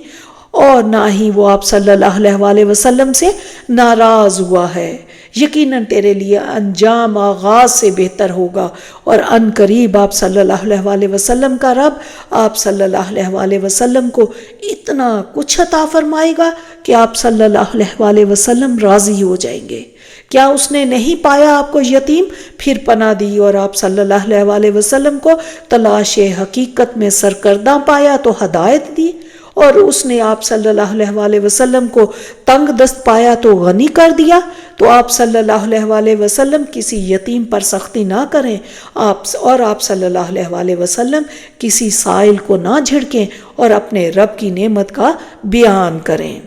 اور نہ ہی وہ آپ صلی اللہ علیہ وسلم سے ناراض ہوا ہے۔ یقیناً تیرے لیے انجام آغاز سے بہتر ہوگا، اور ان قریب آپ صلی اللہ علیہ وسلم کا رب آپ صلی اللہ علیہ وسلم کو اتنا کچھ عطا فرمائے گا کہ آپ صلی اللہ علیہ وسلم راضی ہو جائیں گے۔ کیا اس نے نہیں پایا آپ کو یتیم، پھر پناہ دی، اور آپ صلی اللہ علیہ وسلم کو تلاش حقیقت میں سرکردہ پایا تو ہدایت دی، اور اس نے آپ صلی اللہ علیہ وسلم کو تنگ دست پایا تو غنی کر دیا۔ تو آپ صلی اللہ علیہ وسلم کسی یتیم پر سختی نہ کریں، آپ صلی اللہ علیہ وسلم کسی سائل کو نہ جھڑکیں، اور اپنے رب کی نعمت کا بیان کریں۔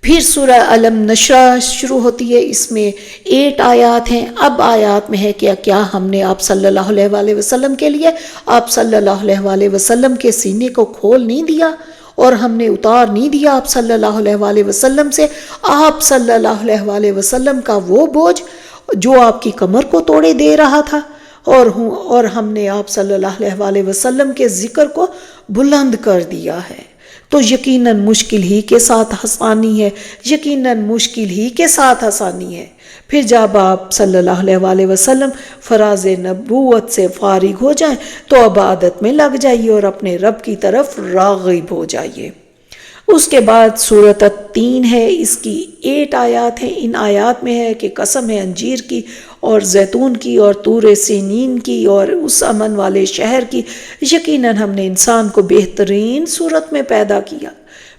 پھر سورہ علم نشرح شروع ہوتی ہے، اس میں 8 آیات ہیں۔ اب آیات میں ہے کہ کیا ہم نے آپ صلی اللہ علیہ وسلم کے لیے آپ صلی اللہ علیہ وسلم کے سینے کو کھول نہیں دیا، اور ہم نے اتار نہیں دیا آپ صلی اللہ علیہ وسلم سے آپ صلی اللہ علیہ وسلم کا وہ بوجھ جو آپ کی کمر کو توڑے دے رہا تھا، اور ہم نے آپ صلی اللہ علیہ وسلم کے ذکر کو بلند کر دیا ہے۔ تو یقیناً مشکل ہی کے ساتھ آسانی ہے، یقیناً مشکل ہی کے ساتھ آسانی ہے۔ پھر جب آپ صلی اللہ علیہ وسلم فراز نبوت سے فارغ ہو جائیں تو عبادت میں لگ جائیے اور اپنے رب کی طرف راغب ہو جائیے۔ اس کے بعد سورۃ التین ہے، اس کی 8 آیات ہیں۔ ان آیات میں ہے کہ قسم ہے انجیر کی اور زیتون کی اور طور سینین کی اور اس امن والے شہر کی، یقیناً ہم نے انسان کو بہترین صورت میں پیدا کیا،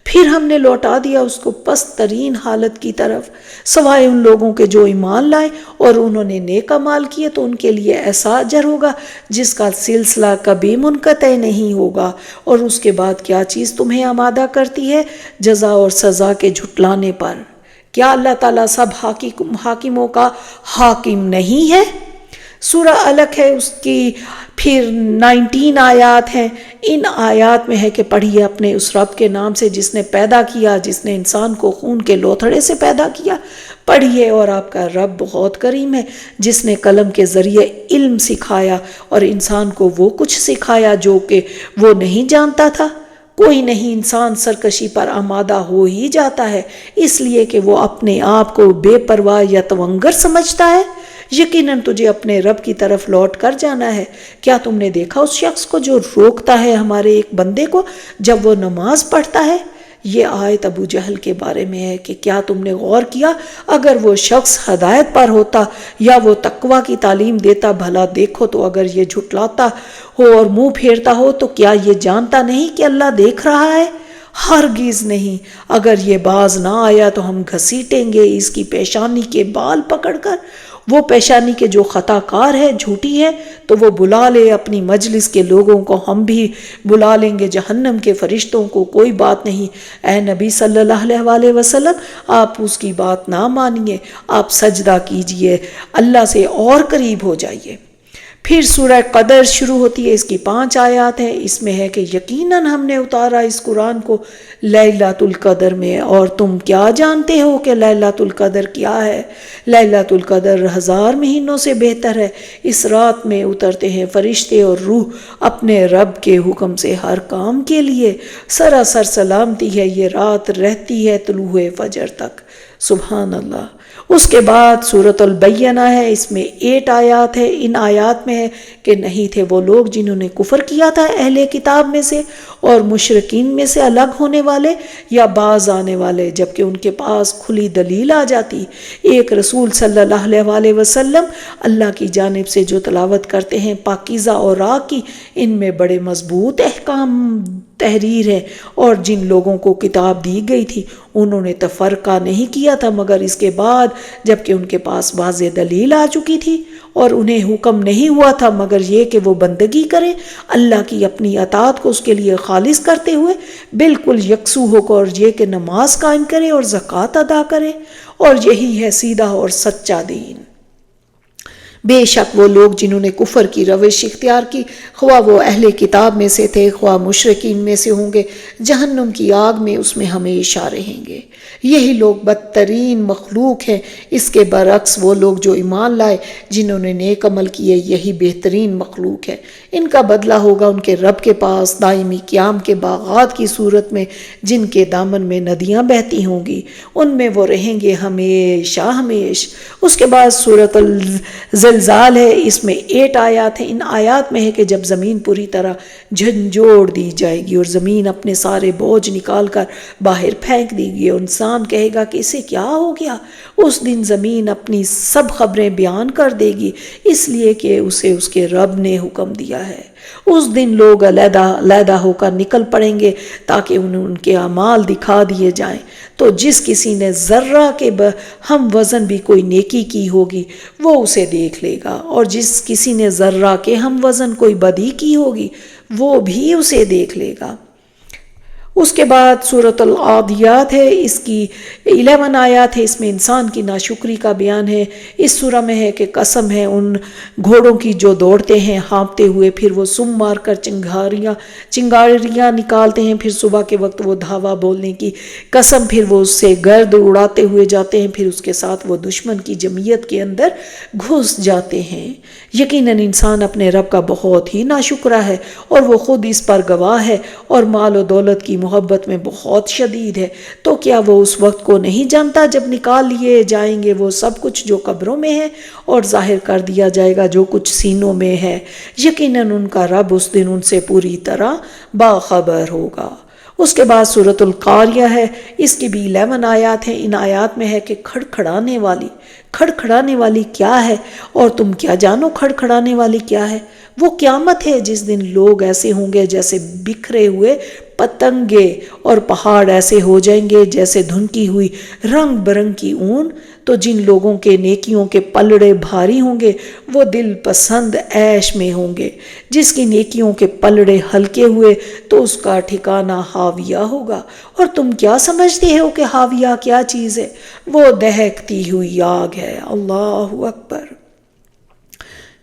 پھر ہم نے لوٹا دیا اس کو پست ترین حالت کی طرف، سوائے ان لوگوں کے جو ایمان لائے اور انہوں نے نیک اعمال کیے تو ان کے لیے ایسا اجر ہوگا جس کا سلسلہ کبھی منقطع نہیں ہوگا۔ اور اس کے بعد کیا چیز تمہیں آمادہ کرتی ہے جزا اور سزا کے جھٹلانے پر؟ کیا اللہ تعالیٰ سب حاکموں کا حاکم نہیں ہے؟ سورہ علق ہے، اس کی پھر 19 آیات ہیں۔ ان آیات میں ہے کہ پڑھیے اپنے اس رب کے نام سے جس نے پیدا کیا، جس نے انسان کو خون کے لوتھڑے سے پیدا کیا، پڑھیے اور آپ کا رب بہت کریم ہے جس نے قلم کے ذریعے علم سکھایا اور انسان کو وہ کچھ سکھایا جو کہ وہ نہیں جانتا تھا۔ کوئی نہیں، انسان سرکشی پر آمادہ ہو ہی جاتا ہے اس لیے کہ وہ اپنے آپ کو بے پرواہ یا تونگر سمجھتا ہے۔ یقیناً تجھے اپنے رب کی طرف لوٹ کر جانا ہے۔ کیا تم نے دیکھا اس شخص کو جو روکتا ہے ہمارے ایک بندے کو جب وہ نماز پڑھتا ہے؟ یہ آیت ابو جہل کے بارے میں ہے کہ کیا تم نے غور کیا اگر وہ شخص ہدایت پر ہوتا یا وہ تقوی کی تعلیم دیتا، بھلا دیکھو تو اگر یہ جھٹلاتا ہو اور منہ پھیرتا ہو تو کیا یہ جانتا نہیں کہ اللہ دیکھ رہا ہے؟ ہرگز نہیں، اگر یہ باز نہ آیا تو ہم گھسیٹیں گے اس کی پیشانی کے بال پکڑ کر۔ وہ پیشانی کے جو خطا کار ہے، جھوٹی ہے، تو وہ بلا لے اپنی مجلس کے لوگوں کو، ہم بھی بلا لیں گے جہنم کے فرشتوں کو، کوئی بات نہیں۔ اے نبی صلی اللہ علیہ وسلم، آپ اس کی بات نہ مانیے، آپ سجدہ کیجئے، اللہ سے اور قریب ہو جائیے۔ پھر سورہ قدر شروع ہوتی ہے، اس کی 5 آیات ہیں۔ اس میں ہے کہ یقیناً ہم نے اتارا اس قرآن کو لیلۃ القدر میں، اور تم کیا جانتے ہو کہ لیلۃ القدر کیا ہے؟ لیلۃ القدر 1000 مہینوں سے بہتر ہے۔ اس رات میں اترتے ہیں فرشتے اور روح اپنے رب کے حکم سے ہر کام کے لیے، سراسر سلامتی ہے یہ رات، رہتی ہے طلوع فجر تک۔ سبحان اللہ۔ اس کے بعد سورۃ البینہ ہے، اس میں 8 آیات ہے۔ ان آیات میں ہے کہ نہیں تھے وہ لوگ جنہوں نے کفر کیا تھا اہل کتاب میں سے اور مشرکین میں سے الگ ہونے والے یا باز آنے والے، جبکہ ان کے پاس کھلی دلیل آ جاتی، ایک رسول صلی اللہ علیہ وسلم اللہ کی جانب سے جو تلاوت کرتے ہیں پاکیزہ اور راگ کی، ان میں بڑے مضبوط احکام تحریر ہے، اور جن لوگوں کو کتاب دی گئی تھی انہوں نے تفرقہ نہیں کیا تھا مگر اس کے بعد جبکہ ان کے پاس واضح دلیل آ چکی تھی، اور انہیں حکم نہیں ہوا تھا مگر یہ کہ وہ بندگی کریں اللہ کی اپنی اطاعت کو اس کے لیے خالص کرتے ہوئے بالکل یکسو ہو کر، اور یہ کہ نماز قائم کرے اور زکوٰۃ ادا کرے، اور یہی ہے سیدھا اور سچا دین۔ بے شک وہ لوگ جنہوں نے کفر کی روش اختیار کی، خواہ وہ اہل کتاب میں سے تھے خواہ مشرکین میں سے ہوں گے، جہنم کی آگ میں اس میں ہمیشہ رہیں گے۔ یہی لوگ بدترین مخلوق ہیں، اس کے برعکس وہ لوگ جو ایمان لائے جنہوں نے نیک عمل کیے، یہی بہترین مخلوق ہے۔ ان کا بدلہ ہوگا ان کے رب کے پاس دائمی قیام کے باغات کی صورت میں، جن کے دامن میں ندیاں بہتی ہوں گی، ان میں وہ رہیں گے ہمیشہ ہمیش۔ اس کے بعد سورۃ زلزال ہے، اس میں 8 آیات ہیں۔ ان آیات میں ہے کہ جب زمین پوری طرح جھنجھوڑ دی جائے گی اور زمین اپنے سارے بوجھ نکال کر باہر پھینک دی گئی، اور انسان کہے گا کہ اسے کیا ہو گیا؟ اس دن زمین اپنی سب خبریں بیان کر دے گی، اس لیے کہ اسے اس کے رب نے حکم دیا ہے۔ اس دن لوگ علیحدہ علیحدہ ہو کر نکل پڑیں گے تاکہ انہیں ان کے اعمال دکھا دیے جائیں، تو جس کسی نے ذرہ کے ہم وزن بھی کوئی نیکی کی ہوگی وہ اسے دیکھ لے گا، اور جس کسی نے ذرہ کے ہم وزن کوئی بدی کی ہوگی وہ بھی اسے دیکھ لے گا۔ اس کے بعد سورۃ العادیات ہے، اس کی 11 آیات ہے۔ اس میں انسان کی ناشکری کا بیان ہے۔ اس سورہ میں ہے کہ قسم ہے ان گھوڑوں کی جو دوڑتے ہیں ہانپتے ہوئے، پھر وہ سم مار کر چنگاریاں نکالتے ہیں، پھر صبح کے وقت وہ دھاوا بولنے کی قسم، پھر وہ اس سے گرد اڑاتے ہوئے جاتے ہیں، پھر اس کے ساتھ وہ دشمن کی جمعیت کے اندر گھس جاتے ہیں۔ یقیناً انسان اپنے رب کا بہت ہی ناشکرا ہے، اور وہ خود اس پر گواہ ہے، اور مال و دولت کی محبت میں بہت شدید ہے۔ تو کیا وہ اس وقت کو نہیں جانتا جب نکال لیے جائیں گے وہ سب کچھ جو قبروں میں ہے، اور ظاہر کر دیا جائے گا جو کچھ سینوں میں ہے؟ یقیناً ان کا رب اس دن ان سے پوری طرح باخبر ہوگا۔ اس کے بعد سورۃ القاریہ ہے، اس کی بھی 11 آیات ہیں۔ ان آیات میں ہے کہ کھڑکھڑانے والی کیا ہے، اور تم کیا جانو کھڑکھڑانے والی کیا ہے؟ وہ قیامت ہے جس دن لوگ ایسے ہوں گے جیسے بکھرے ہوئے پتنگے، اور پہاڑ ایسے ہو جائیں گے جیسے دھنکی ہوئی رنگ برنگ کی اون۔ تو جن لوگوں کے نیکیوں کے پلڑے بھاری ہوں گے وہ دل پسند عیش میں ہوں گے، جس کی نیکیوں کے پلڑے ہلکے ہوئے تو اس کا ٹھکانہ حاویہ ہوگا۔ اور تم کیا سمجھتے ہو کہ حاویہ کیا چیز ہے؟ وہ دہکتی ہوئی آگ ہے۔ اللہ اکبر۔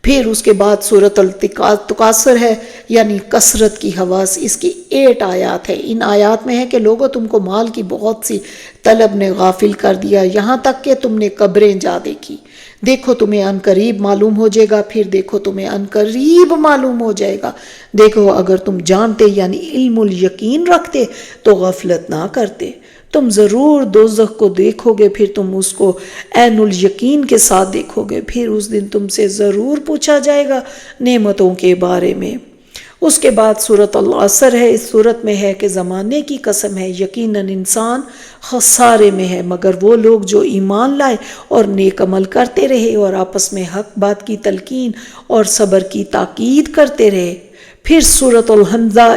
پھر اس کے بعد سورۃ التکاثر ہے، یعنی کثرت کی حواس، اس کی 8 آیات ہے۔ ان آیات میں ہے کہ لوگوں تم کو مال کی بہت سی طلب نے غافل کر دیا، یہاں تک کہ تم نے قبریں جا دیکھی۔ دیکھو تمہیں عنقریب معلوم ہو جائے گا، پھر دیکھو تمہیں عنقریب معلوم ہو جائے گا۔ دیکھو اگر تم جانتے یعنی علم الیقین رکھتے تو غفلت نہ کرتے۔ تم ضرور دوزخ کو دیکھو گے، پھر تم اس کو عین الیقین کے ساتھ دیکھو گے، پھر اس دن تم سے ضرور پوچھا جائے گا نعمتوں کے بارے میں۔ اس کے بعد سورۃ العصر ہے، اس سورت میں ہے کہ زمانے کی قسم ہے، یقیناً انسان خسارے میں ہے مگر وہ لوگ جو ایمان لائے اور نیک عمل کرتے رہے اور آپس میں حق بات کی تلقین اور صبر کی تاکید کرتے رہے۔ پھر سورۃ الحمزہ،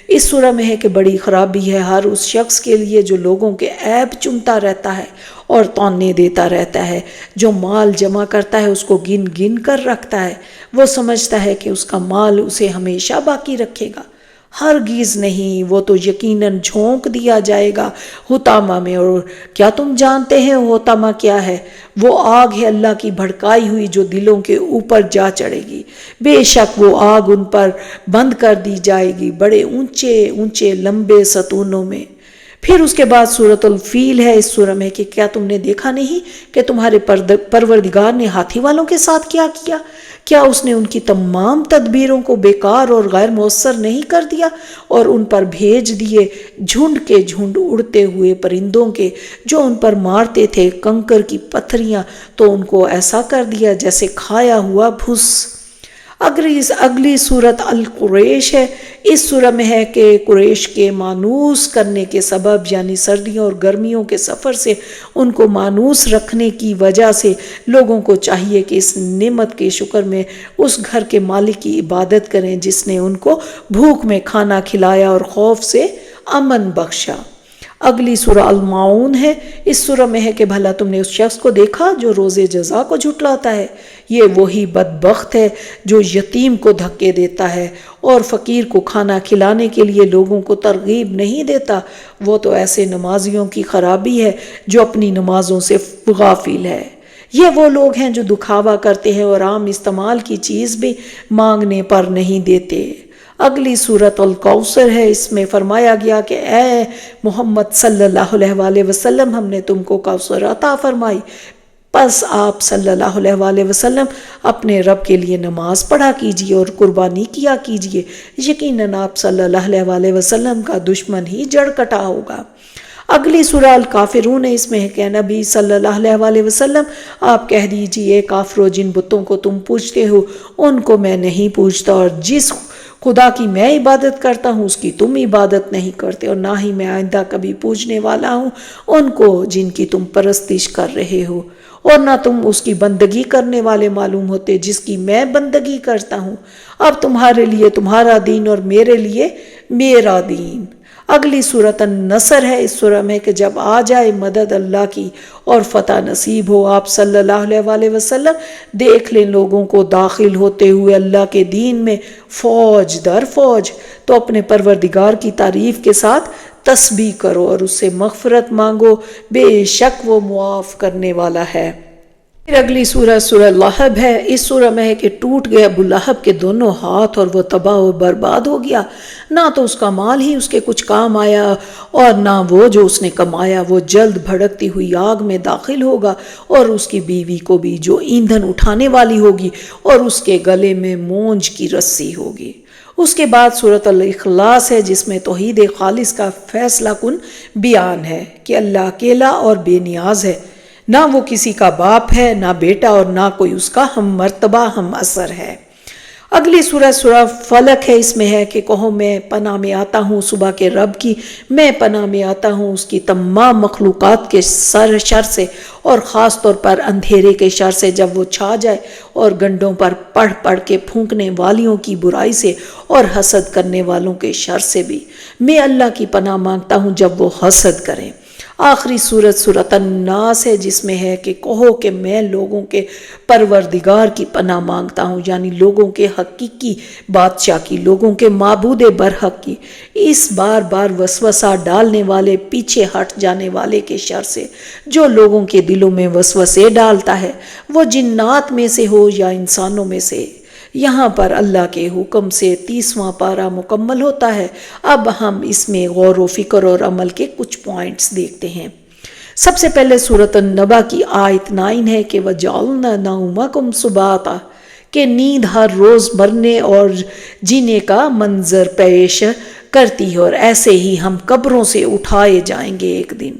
اس سورہ میں ہے کہ بڑی خرابی ہے ہر اس شخص کے لیے جو لوگوں کے عیب چنتا رہتا ہے اور طعنے دیتا رہتا ہے، جو مال جمع کرتا ہے اس کو گن گن کر رکھتا ہے، وہ سمجھتا ہے کہ اس کا مال اسے ہمیشہ باقی رکھے گا، ہرگز نہیں، وہ تو یقیناً جھونک دیا جائے گا حطامہ میں۔ اور کیا تم جانتے ہیں حطامہ کیا ہے؟ وہ آگ ہے اللہ کی بھڑکائی ہوئی جو دلوں کے اوپر جا چڑھے گی، بے شک وہ آگ ان پر بند کر دی جائے گی بڑے اونچے اونچے لمبے ستونوں میں۔ پھر اس کے بعد سورۃ الفیل ہے اس سورہ میں کہ کیا تم نے دیکھا نہیں کہ تمہارے پروردگار نے ہاتھی والوں کے ساتھ کیا کیا؟ کیا اس نے ان کی تمام تدبیروں کو بیکار اور غیر مؤثر نہیں کر دیا اور ان پر بھیج دیے جھنڈ کے جھنڈ اڑتے ہوئے پرندوں کے جو ان پر مارتے تھے کنکر کی پتھریاں، تو ان کو ایسا کر دیا جیسے کھایا ہوا بھس۔ اگلی سورت القریش ہے۔ اس سورہ میں ہے کہ قریش کے مانوس کرنے کے سبب، یعنی سردیوں اور گرمیوں کے سفر سے ان کو مانوس رکھنے کی وجہ سے لوگوں کو چاہیے کہ اس نعمت کے شکر میں اس گھر کے مالک کی عبادت کریں جس نے ان کو بھوک میں کھانا کھلایا اور خوف سے امن بخشا۔ اگلی سورہ الماعون ہے۔ اس سورہ میں ہے کہ بھلا تم نے اس شخص کو دیکھا جو روز جزا کو جھٹلاتا ہے؟ یہ وہی بدبخت ہے جو یتیم کو دھکے دیتا ہے اور فقیر کو کھانا کھلانے کے لیے لوگوں کو ترغیب نہیں دیتا۔ وہ تو ایسے نمازیوں کی خرابی ہے جو اپنی نمازوں سے غافل ہے۔ یہ وہ لوگ ہیں جو دکھاوا کرتے ہیں اور عام استعمال کی چیز بھی مانگنے پر نہیں دیتے۔ اگلی سورت الکوثر ہے۔ اس میں فرمایا گیا کہ اے محمد صلی اللہ علیہ وآلہ وسلم، ہم نے تم کو کوثر عطا فرمائی، پس آپ صلی اللہ علیہ وآلہ وسلم اپنے رب کے لیے نماز پڑھا کیجئے اور قربانی کیا کیجئے، یقیناً آپ صلی اللہ علیہ وآلہ وسلم کا دشمن ہی جڑ کٹا ہوگا۔ اگلی سورہ الکافرون ہے۔ اس میں ہے کہ نبی صلی اللہ علیہ وآلہ وسلم آپ کہہ دیجئے کافرو، جن بتوں کو تم پوجتے ہو ان کو میں نہیں پوجتا، اور جس خدا کی میں عبادت کرتا ہوں اس کی تم عبادت نہیں کرتے، اور نہ ہی میں آئندہ کبھی پوجنے والا ہوں ان کو جن کی تم پرستش کر رہے ہو، اور نہ تم اس کی بندگی کرنے والے معلوم ہوتے جس کی میں بندگی کرتا ہوں۔ اب تمہارے لیے تمہارا دین اور میرے لیے میرا دین۔ اگلی سورۃ النصر ہے۔ اس سورہ میں کہ جب آ جائے مدد اللہ کی اور فتح نصیب ہو، آپ صلی اللہ علیہ وآلہ وسلم دیکھ لیں لوگوں کو داخل ہوتے ہوئے اللہ کے دین میں فوج در فوج، تو اپنے پروردگار کی تعریف کے ساتھ تسبیح کرو اور اس سے مغفرت مانگو، بے شک وہ معاف کرنے والا ہے۔ پھر اگلی سورہ سورہ لہب ہے۔ اس سورہ میں ہے کہ ٹوٹ گئے ابو لہب کے دونوں ہاتھ اور وہ تباہ و برباد ہو گیا، نہ تو اس کا مال ہی اس کے کچھ کام آیا اور نہ وہ جو اس نے کمایا، وہ جلد بھڑکتی ہوئی آگ میں داخل ہوگا، اور اس کی بیوی کو بھی جو ایندھن اٹھانے والی ہوگی اور اس کے گلے میں مونج کی رسی ہوگی۔ اس کے بعد سورۃ الاخلاص ہے جس میں توحید خالص کا فیصلہ کن بیان ہے کہ اللہ اکیلا اور بے نیاز ہے، نہ وہ کسی کا باپ ہے نہ بیٹا، اور نہ کوئی اس کا ہم مرتبہ ہم اثر ہے۔ اگلی سورہ سورہ فلق ہے۔ اس میں ہے کہ کہو میں پناہ میں آتا ہوں صبح کے رب کی، میں پناہ میں آتا ہوں اس کی تمام مخلوقات کے شر سے، اور خاص طور پر اندھیرے کے شر سے جب وہ چھا جائے، اور گنڈوں پر پڑھ پڑھ کے پھونکنے والیوں کی برائی سے، اور حسد کرنے والوں کے شر سے بھی میں اللہ کی پناہ مانگتا ہوں جب وہ حسد کریں۔ آخری سورت سورۃ الناس ہے جس میں ہے کہ کہو کہ میں لوگوں کے پروردگار کی پناہ مانگتا ہوں، یعنی لوگوں کے حقیقی بادشاہ کی، لوگوں کے معبود برحق کی، اس بار بار وسوسہ ڈالنے والے، پیچھے ہٹ جانے والے کے شر سے جو لوگوں کے دلوں میں وسوسے ڈالتا ہے، وہ جنات میں سے ہو یا انسانوں میں سے۔ یہاں پر اللہ کے حکم سے 30واں پارہ مکمل ہوتا ہے۔ اب ہم اس میں غور و فکر اور عمل کے کچھ پوائنٹس دیکھتے ہیں۔ سب سے پہلے سورۃ النبا کی آیت 9 ہے کہ وَجَعَلْنَا نَوْمَكُمْ سُبَاتًا، کہ نیند ہر روز مرنے اور جینے کا منظر پیش کرتی ہے، اور ایسے ہی ہم قبروں سے اٹھائے جائیں گے ایک دن۔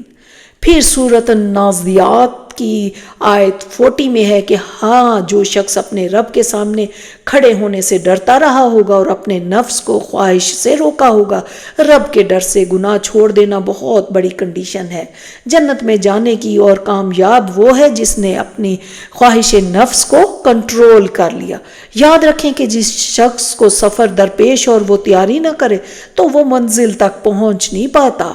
پھر سورۃ النازعات کی آیت 40 میں ہے کہ ہاں جو شخص اپنے رب کے سامنے کھڑے ہونے سے ڈرتا رہا ہوگا اور اپنے نفس کو خواہش سے روکا ہوگا، رب کے ڈر سے گناہ چھوڑ دینا بہت بڑی کنڈیشن ہے جنت میں جانے کی، اور کامیاب وہ ہے جس نے اپنی خواہش نفس کو کنٹرول کر لیا۔ یاد رکھیں کہ جس شخص کو سفر درپیش اور وہ تیاری نہ کرے تو وہ منزل تک پہنچ نہیں پاتا۔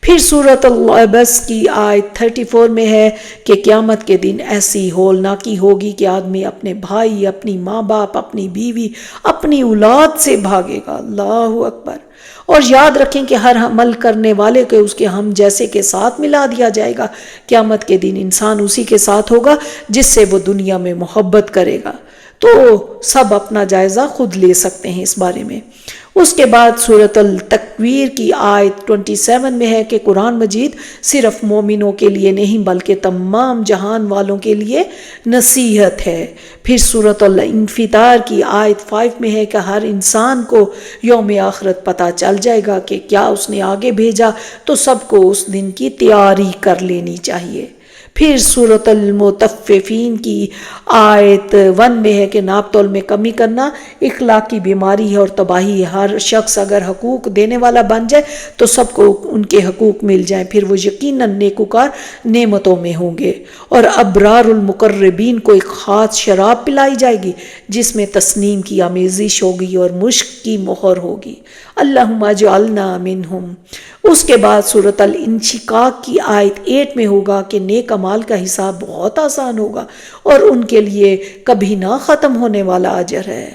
پھر سورۃ العبس کی آیت 34 میں ہے کہ قیامت کے دن ایسی ہولناکی ہوگی کہ آدمی اپنے بھائی، اپنی ماں باپ، اپنی بیوی، اپنی اولاد سے بھاگے گا۔ اللہ اکبر۔ اور یاد رکھیں کہ ہر عمل کرنے والے کو اس کے ہم جیسے کے ساتھ ملا دیا جائے گا۔ قیامت کے دن انسان اسی کے ساتھ ہوگا جس سے وہ دنیا میں محبت کرے گا۔ تو سب اپنا جائزہ خود لے سکتے ہیں اس بارے میں۔ اس کے بعد سورۃ التکویر کی آیت 27 میں ہے کہ قرآن مجید صرف مومنوں کے لیے نہیں بلکہ تمام جہان والوں کے لیے نصیحت ہے۔ پھر سورۃ الانفطار کی آیت 5 میں ہے کہ ہر انسان کو یوم آخرت پتہ چل جائے گا کہ کیا اس نے آگے بھیجا، تو سب کو اس دن کی تیاری کر لینی چاہیے۔ پھر سورۃ المطففین کی آیت 1 میں ہے کہ ناپ تول میں کمی کرنا اخلاقی بیماری ہے اور تباہی ہے۔ ہر شخص اگر حقوق دینے والا بن جائے تو سب کو ان کے حقوق مل جائیں، پھر وہ یقیناً نیکوکار نعمتوں میں ہوں گے۔ اور ابرار المقربین کو ایک خاص شراب پلائی جائے گی جس میں تسنیم کی آمیزش ہوگی اور مشک کی مہر ہوگی۔ اللہم اجعلنا منہم۔ اس کے بعد سورۃ الانشقاق کی آیت 8 میں ہوگا کہ نیک اعمال کا حساب بہت آسان ہوگا اور ان کے لیے کبھی نہ ختم ہونے والا اجر ہے۔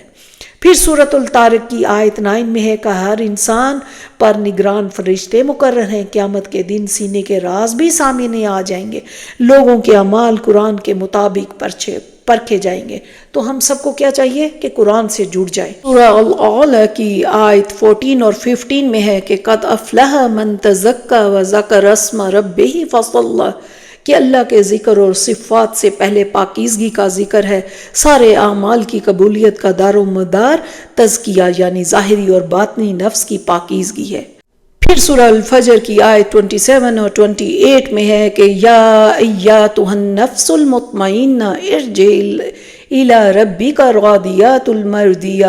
پھر سورۃ الطارق کی آیت 9 میں ہے کہ ہر انسان پر نگران فرشتے مقرر ہیں۔ قیامت کے دن سینے کے راز بھی سامنے آ جائیں گے، لوگوں کے اعمال قرآن کے مطابق پرکھے جائیں گے۔ تو ہم سب کو کیا چاہیے کہ قرآن سے جڑ جائیں۔ سورہ العلا کی آیت 14 اور 15 میں ہے کہ قد افلح من تزکا وذکر اسم ربہ فصلی، کہ اللہ کے ذکر اور صفات سے پہلے پاکیزگی کا ذکر ہے۔ سارے اعمال کی قبولیت کا دار و مدار تزکیہ یعنی ظاہری اور باطنی نفس کی پاکیزگی ہے۔ پھر سورہ الفجر کی آیت 27 اور 28 میں ہے کہ یا ایتھا النفس المطمئنہ ارجعی الی ربک راضیۃ المرضیہ،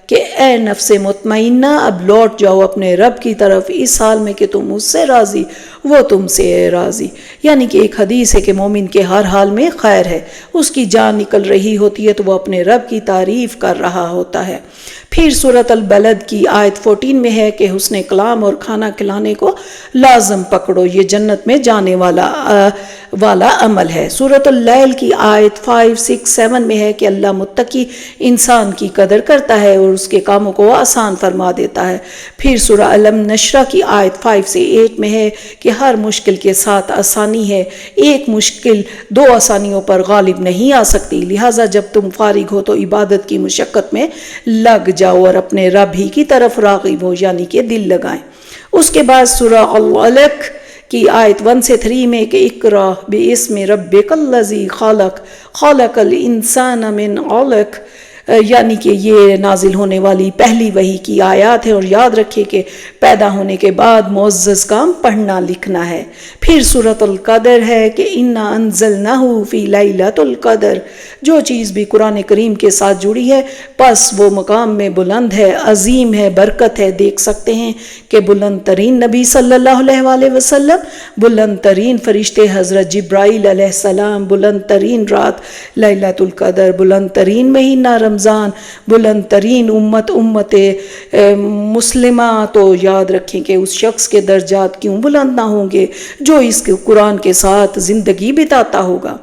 کہ اے نفس مطمئنہ اب لوٹ جاؤ اپنے رب کی طرف اس حال میں کہ تم اس سے راضی، وہ تم سے راضی۔ یعنی کہ ایک حدیث ہے کہ مومن کے ہر حال میں خیر ہے، اس کی جان نکل رہی ہوتی ہے تو وہ اپنے رب کی تعریف کر رہا ہوتا ہے۔ پھر سورۃ البلد کی آیت 14 میں ہے کہ حسن کلام اور کھانا کھلانے کو لازم پکڑو، یہ جنت میں جانے والا عمل ہے۔ سورۃ اللیل کی آیت 5، 6، 7 میں ہے کہ اللہ متقی انسان کی قدر کرتا ہے اور اس کے کاموں کو آسان فرما دیتا ہے۔ پھر سورہ علم نشرہ کی آیت 5 سے 8 میں ہے کہ ہر مشکل کے ساتھ آسانی ہے، ایک مشکل دو آسانیوں پر غالب نہیں آ سکتی، لہٰذا جب تم فارغ ہو تو عبادت کی مشقت میں لگ جاؤ اور اپنے رب ہی کی طرف راغب ہو، یعنی کہ دل لگائیں۔ اس کے بعد سورہ العلق کی آیت 1 سے 3 میں کہ اقرأ باسم ربک الذی خلق خلق الانسان من علق، یعنی کہ یہ نازل ہونے والی پہلی وحی کی آیات ہے، اور یاد رکھے کہ پیدا ہونے کے بعد معزز کام پڑھنا لکھنا ہے۔ پھر سورۃ القدر ہے کہ انا انزلناہ فی لیلۃ القدر، جو چیز بھی قرآن کریم کے ساتھ جڑی ہے پس وہ مقام میں بلند ہے، عظیم ہے، برکت ہے۔ دیکھ سکتے ہیں کہ بلند ترین نبی صلی اللہ علیہ وآلہ وسلم، بلند ترین فرشتے حضرت جبرائیل علیہ السلام، بلند ترین رات لیلۃ القدر، بلند ترین مہینہ رمضان، بلند ترین امت مسلمہ۔ تو یاد رکھیں کہ اس شخص کے درجات کیوں بلند نہ ہوں گے جو اس قرآن کے ساتھ زندگی بتاتا ہوگا۔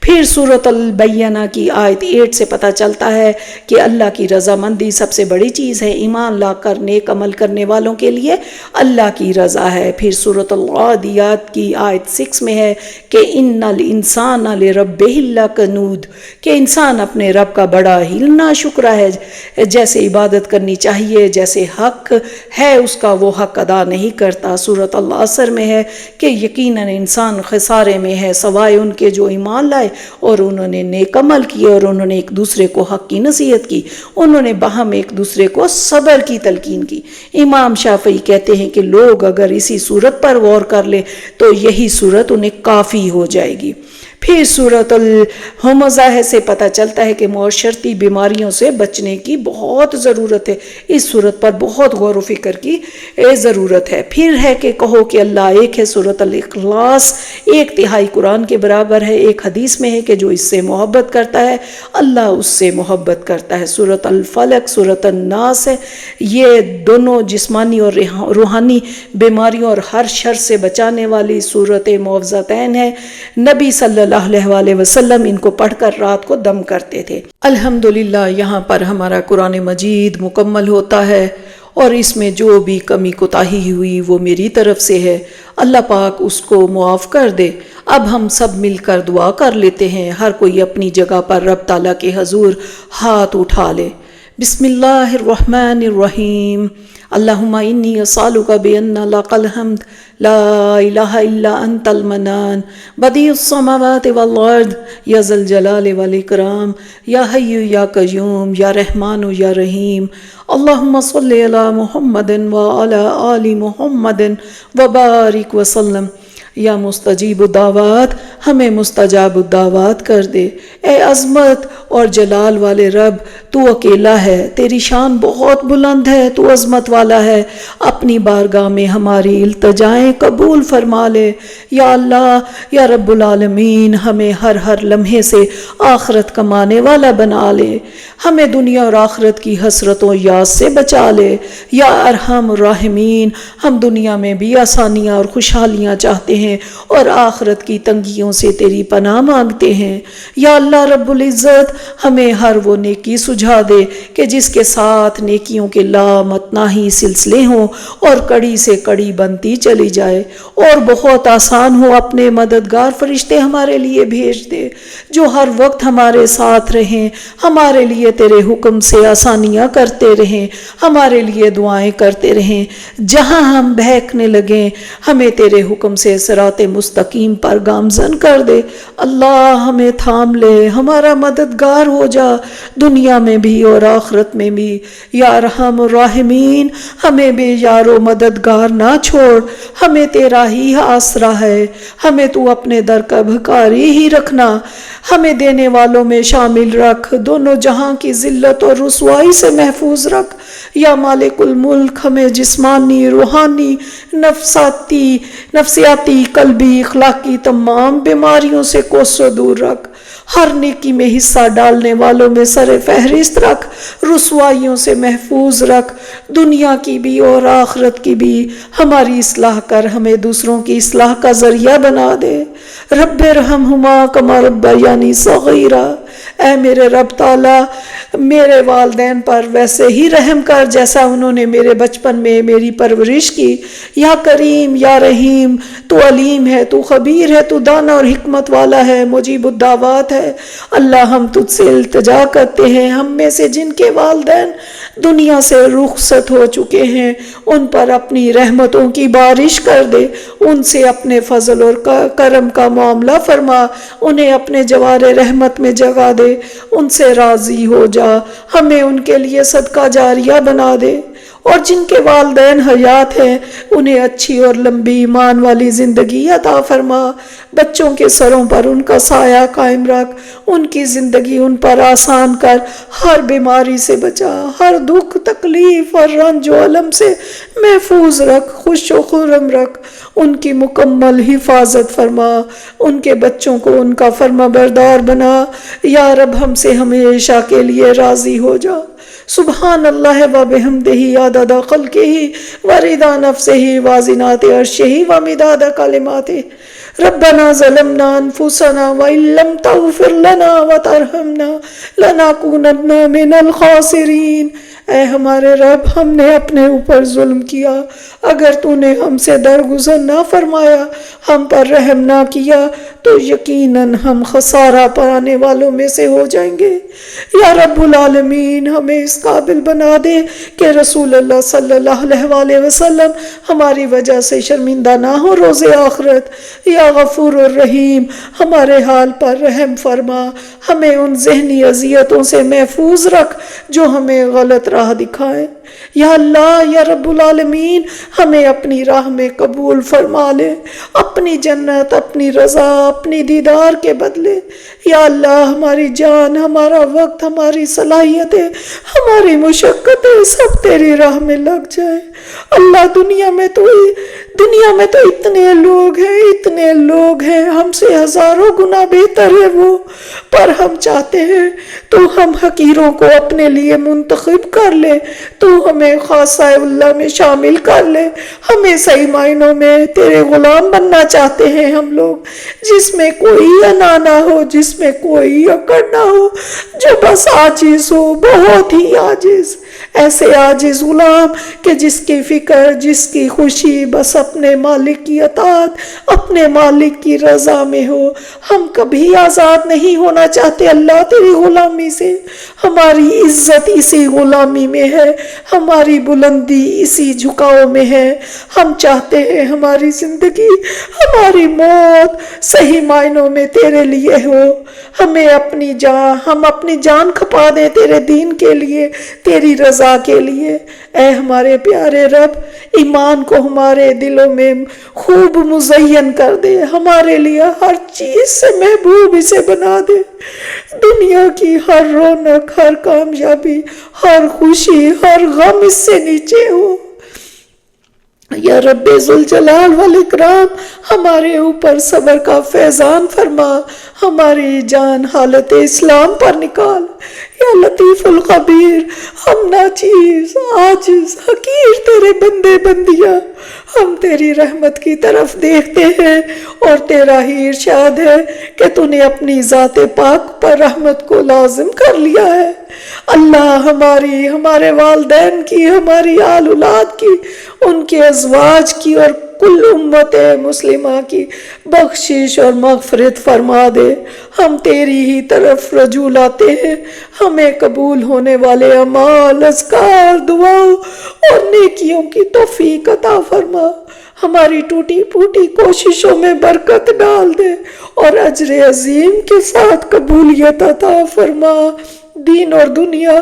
پھر سورۃ البینہ کی آیت 8 سے پتہ چلتا ہے کہ اللہ کی رضامندی سب سے بڑی چیز ہے، ایمان لا کر نیک عمل کرنے والوں کے لیے اللہ کی رضا ہے۔ پھر سورۃ العادیات کی آیت 6 میں ہے کہ ان الانسان لربہ لکنود، کہ انسان اپنے رب کا بڑا ہی ناشکرا ہے، جیسے عبادت کرنی چاہیے، جیسے حق ہے اس کا وہ حق ادا نہیں کرتا۔ سورۃ العصر میں ہے کہ یقیناً انسان خسارے میں ہے سوائے ان کے جو ایمان لائے اور انہوں نے نیک عمل کیے اور انہوں نے ایک دوسرے کو حق کی نصیحت کی، انہوں نے باہم ایک دوسرے کو صبر کی تلقین کی۔ امام شافعی کہتے ہیں کہ لوگ اگر اسی صورت پر غور کر لیں تو یہی صورت انہیں کافی ہو جائے گی۔ پھر سورۃ الہمزہ سے پتہ چلتا ہے کہ معاشرتی بیماریوں سے بچنے کی بہت ضرورت ہے، اس صورت پر بہت غور و فکر کی ضرورت ہے۔ پھر ہے کہ کہو کہ اللہ ایک ہے، سورۃ الاخلاص 1/3 قرآن کے برابر ہے۔ ایک حدیث میں ہے کہ جو اس سے محبت کرتا ہے اللہ اس سے محبت کرتا ہے۔ سورۃ الفلق، سورۃ الناس ہے، یہ دونوں جسمانی اور روحانی بیماریوں اور ہر شر سے بچانے والی سورت معوذتین ہے۔ نبی صلی اللہ علیہ وسلم ان کو پڑھ کر رات کو دم کرتے تھے۔ الحمدللہ یہاں پر ہمارا قرآن مجید مکمل ہوتا ہے، اور اس میں جو بھی کمی کوتاہی ہوئی وہ میری طرف سے ہے، اللہ پاک اس کو معاف کر دے۔ اب ہم سب مل کر دعا کر لیتے ہیں، ہر کوئی اپنی جگہ پر رب تعالیٰ کے حضور ہاتھ اٹھا لے۔ بسم اللہ الرحمن الرحیم۔ اللہم انی اسألک بأن لک الحمد لا الہ الا انت المنان بدیع السماوات والارض یا ذا الجلال والاکرام یا حی یا قیوم یا رحمان یا رحیم۔ اللہم صلی علی محمد وعلی آل محمد وبارک وسلم۔ یا مستجیب الدعوات ہمیں مستجاب الدعوات کر دے۔ اے عظمت اور جلال والے رب، تو اکیلا ہے، تیری شان بہت بلند ہے، تو عظمت والا ہے، اپنی بارگاہ میں ہماری التجائیں قبول فرما لے۔ یا اللہ، یا رب العالمین، ہمیں ہر لمحے سے آخرت کمانے والا بنا لے، ہمیں دنیا اور آخرت کی حسرتوں یاد سے بچا لے۔ یا ارحم الراحمین، ہم دنیا میں بھی آسانیاں اور خوشحالیاں چاہتے ہیں اور آخرت کی تنگیوں سے تیری پناہ مانگتے ہیں۔ یا اللہ رب العزت، ہمیں ہر وہ نیکی سجھا دے کہ جس کے ساتھ نیکیوں کے لامتناہی سلسلے ہوں اور کڑی سے کڑی بنتی چلی جائے، اور بہت آسان ہو۔ اپنے مددگار فرشتے ہمارے لیے بھیج دے جو ہر وقت ہمارے ساتھ رہیں، ہمارے لیے تیرے حکم سے آسانیاں کرتے رہیں، ہمارے لیے دعائیں کرتے رہیں۔ جہاں ہم بہکنے لگیں ہمیں تیرے حکم سے صراط مستقیم پر گامزن کر دے۔ اللہ ہمیں تھام لے، ہمارا مددگار ہو جا، دنیا میں بھی اور آخرت میں بھی۔ یا ارحم الراحمین، ہمیں بے یار و مددگار نہ چھوڑ، ہمیں تیرا ہی آسرا ہے، ہمیں تو اپنے در کا بھکاری ہی رکھنا، ہمیں دینے والوں میں شامل رکھ، دونوں جہاں کی ذلت اور رسوائی سے محفوظ رکھ۔ یا مالک الملک، ہمیں جسمانی، روحانی، نفسیاتی، قلبی، اخلاقی تمام بیماریوں سے کوسوں دور رکھ، ہر نیکی میں حصہ ڈالنے والوں میں سر فہرست رکھ، رسوائیوں سے محفوظ رکھ، دنیا کی بھی اور آخرت کی بھی ہماری اصلاح کر، ہمیں دوسروں کی اصلاح کا ذریعہ بنا دے۔ رب ارحمہما کما ربیانی صغیرا، اے میرے رب تعالیٰ میرے والدین پر ویسے ہی رحم کر جیسا انہوں نے میرے بچپن میں میری پرورش کی۔ یا کریم، یا رحیم، تو علیم ہے، تو خبیر ہے، تو دانا اور حکمت والا ہے، مجیب الدعوات ہے۔ اللہ ہم تجھ سے التجا کرتے ہیں، ہم میں سے جن کے والدین دنیا سے رخصت ہو چکے ہیں ان پر اپنی رحمتوں کی بارش کر دے، ان سے اپنے فضل اور کرم کا معاملہ فرما، انہیں اپنے جوار رحمت میں جگہ دے، ان سے راضی ہو جا، ہمیں ان کے لیے صدقہ جاریہ بنا دے۔ اور جن کے والدین حیات ہیں انہیں اچھی اور لمبی ایمان والی زندگی عطا فرما، بچوں کے سروں پر ان کا سایہ قائم رکھ، ان کی زندگی ان پر آسان کر، ہر بیماری سے بچا، ہر دکھ تکلیف اور رنج و علم سے محفوظ رکھ، خوش و خرم رکھ، ان کی مکمل حفاظت فرما، ان کے بچوں کو ان کا فرما بردار بنا۔ یا رب ہم سے ہمیشہ کے لیے راضی ہو جا۔ سبحان اللہ و بحمدہ عدد خلقہ و رضا نفسہ و زنات عرشہ و مداد کلماتہ۔ ربنا ظلمنا انفسنا وان لم تغفر لنا وترحمنا لنکونن من الخاسرین۔ اے ہمارے رب، ہم نے اپنے اوپر ظلم کیا، اگر تو نے ہم سے درگزر نہ فرمایا، ہم پر رحم نہ کیا تو یقیناً ہم خسارہ پانے والوں میں سے ہو جائیں گے۔ یا رب العالمین، ہمیں اس قابل بنا دے کہ رسول اللہ صلی اللہ علیہ وسلم ہماری وجہ سے شرمندہ نہ ہو روز آخرت۔ یا غفور الرحیم، ہمارے حال پر رحم فرما، ہمیں ان ذہنی اذیتوں سے محفوظ رکھ جو ہمیں غلط راہ دکھائیں۔ یا اللہ یا رب العالمین ہمیں اپنی راہ میں قبول فرما لے، اپنی جنت، اپنی رضا، اپنی دیدار کے بدلے۔ یا اللہ ہماری جان، ہمارا وقت، ہماری صلاحیتیں، ہماری مشقتیں سب تیری راہ میں لگ جائے۔ اللہ دنیا میں تو اتنے لوگ ہیں، ہم سے ہزاروں گنا بہتر ہے وہ، پر ہم چاہتے ہیں تو ہم حقیروں کو اپنے لیے منتخب کر لے، تو ہمیں خاصہ اللہ میں شامل کر لے۔ ہمیں صحیح معنوں میں تیرے غلام بننا چاہتے ہیں ہم لوگ، جس میں کوئی انا نہ ہو، جس میں کوئی اکڑ نہ ہو، جو بس عاجز ہو، بہت ہی عاجز، ایسے عاجز غلام کہ جس کی فکر، جس کی خوشی بس اپنے مالک کی اطاعت، اپنے مالک کی رضا میں ہو۔ ہم کبھی آزاد نہیں ہونا چاہتے اللہ تیری غلامی سے۔ ہماری عزت اسی غلامی میں ہے، ہماری بلندی اسی جھکاؤ میں ہے۔ ہم چاہتے ہیں ہماری زندگی، ہماری موت صحیح معنوں میں تیرے لیے ہو۔ ہم اپنی جان کھپا دیں تیرے دین کے لیے، تیری رضا کے لیے۔ اے ہمارے پیارے رب، ایمان کو ہمارے دلوں میں خوب مزین کر دے، ہمارے لیے ہر چیز سے محبوب اسے بنا دے۔ دنیا کی ہر رونق، ہر کامیابی، ہر خوشی، ہر غم اس سے نیچے ہو۔ یا رب ذوالجلال والاکرام ہمارے اوپر صبر کا فیضان فرما، ہماری جان حالت اسلام پر نکال۔ یا لطیف الخبیر، ہم ناچیز، عاجز، حقیر تیرے بندے بندیاں، ہم تیری رحمت کی طرف دیکھتے ہیں، اور تیرا ہی ارشاد ہے کہ تو نے اپنی ذات پاک پر رحمت کو لازم کر لیا ہے۔ اللہ ہمارے والدین کی، ہماری آل اولاد کی، ان کے ازواج کی اور کل امت مسلمہ کی بخشش اور مغفرت فرما دے۔ ہم تیری ہی طرف رجوع لاتے ہیں، ہمیں قبول ہونے والے اعمال، اذکار، دعاؤں اور نیکیوں کی توفیق عطا فرما۔ ہماری ٹوٹی پھوٹی کوششوں میں برکت ڈال دے اور اجر عظیم کے ساتھ قبولیت عطا فرما۔ دین اور دنیا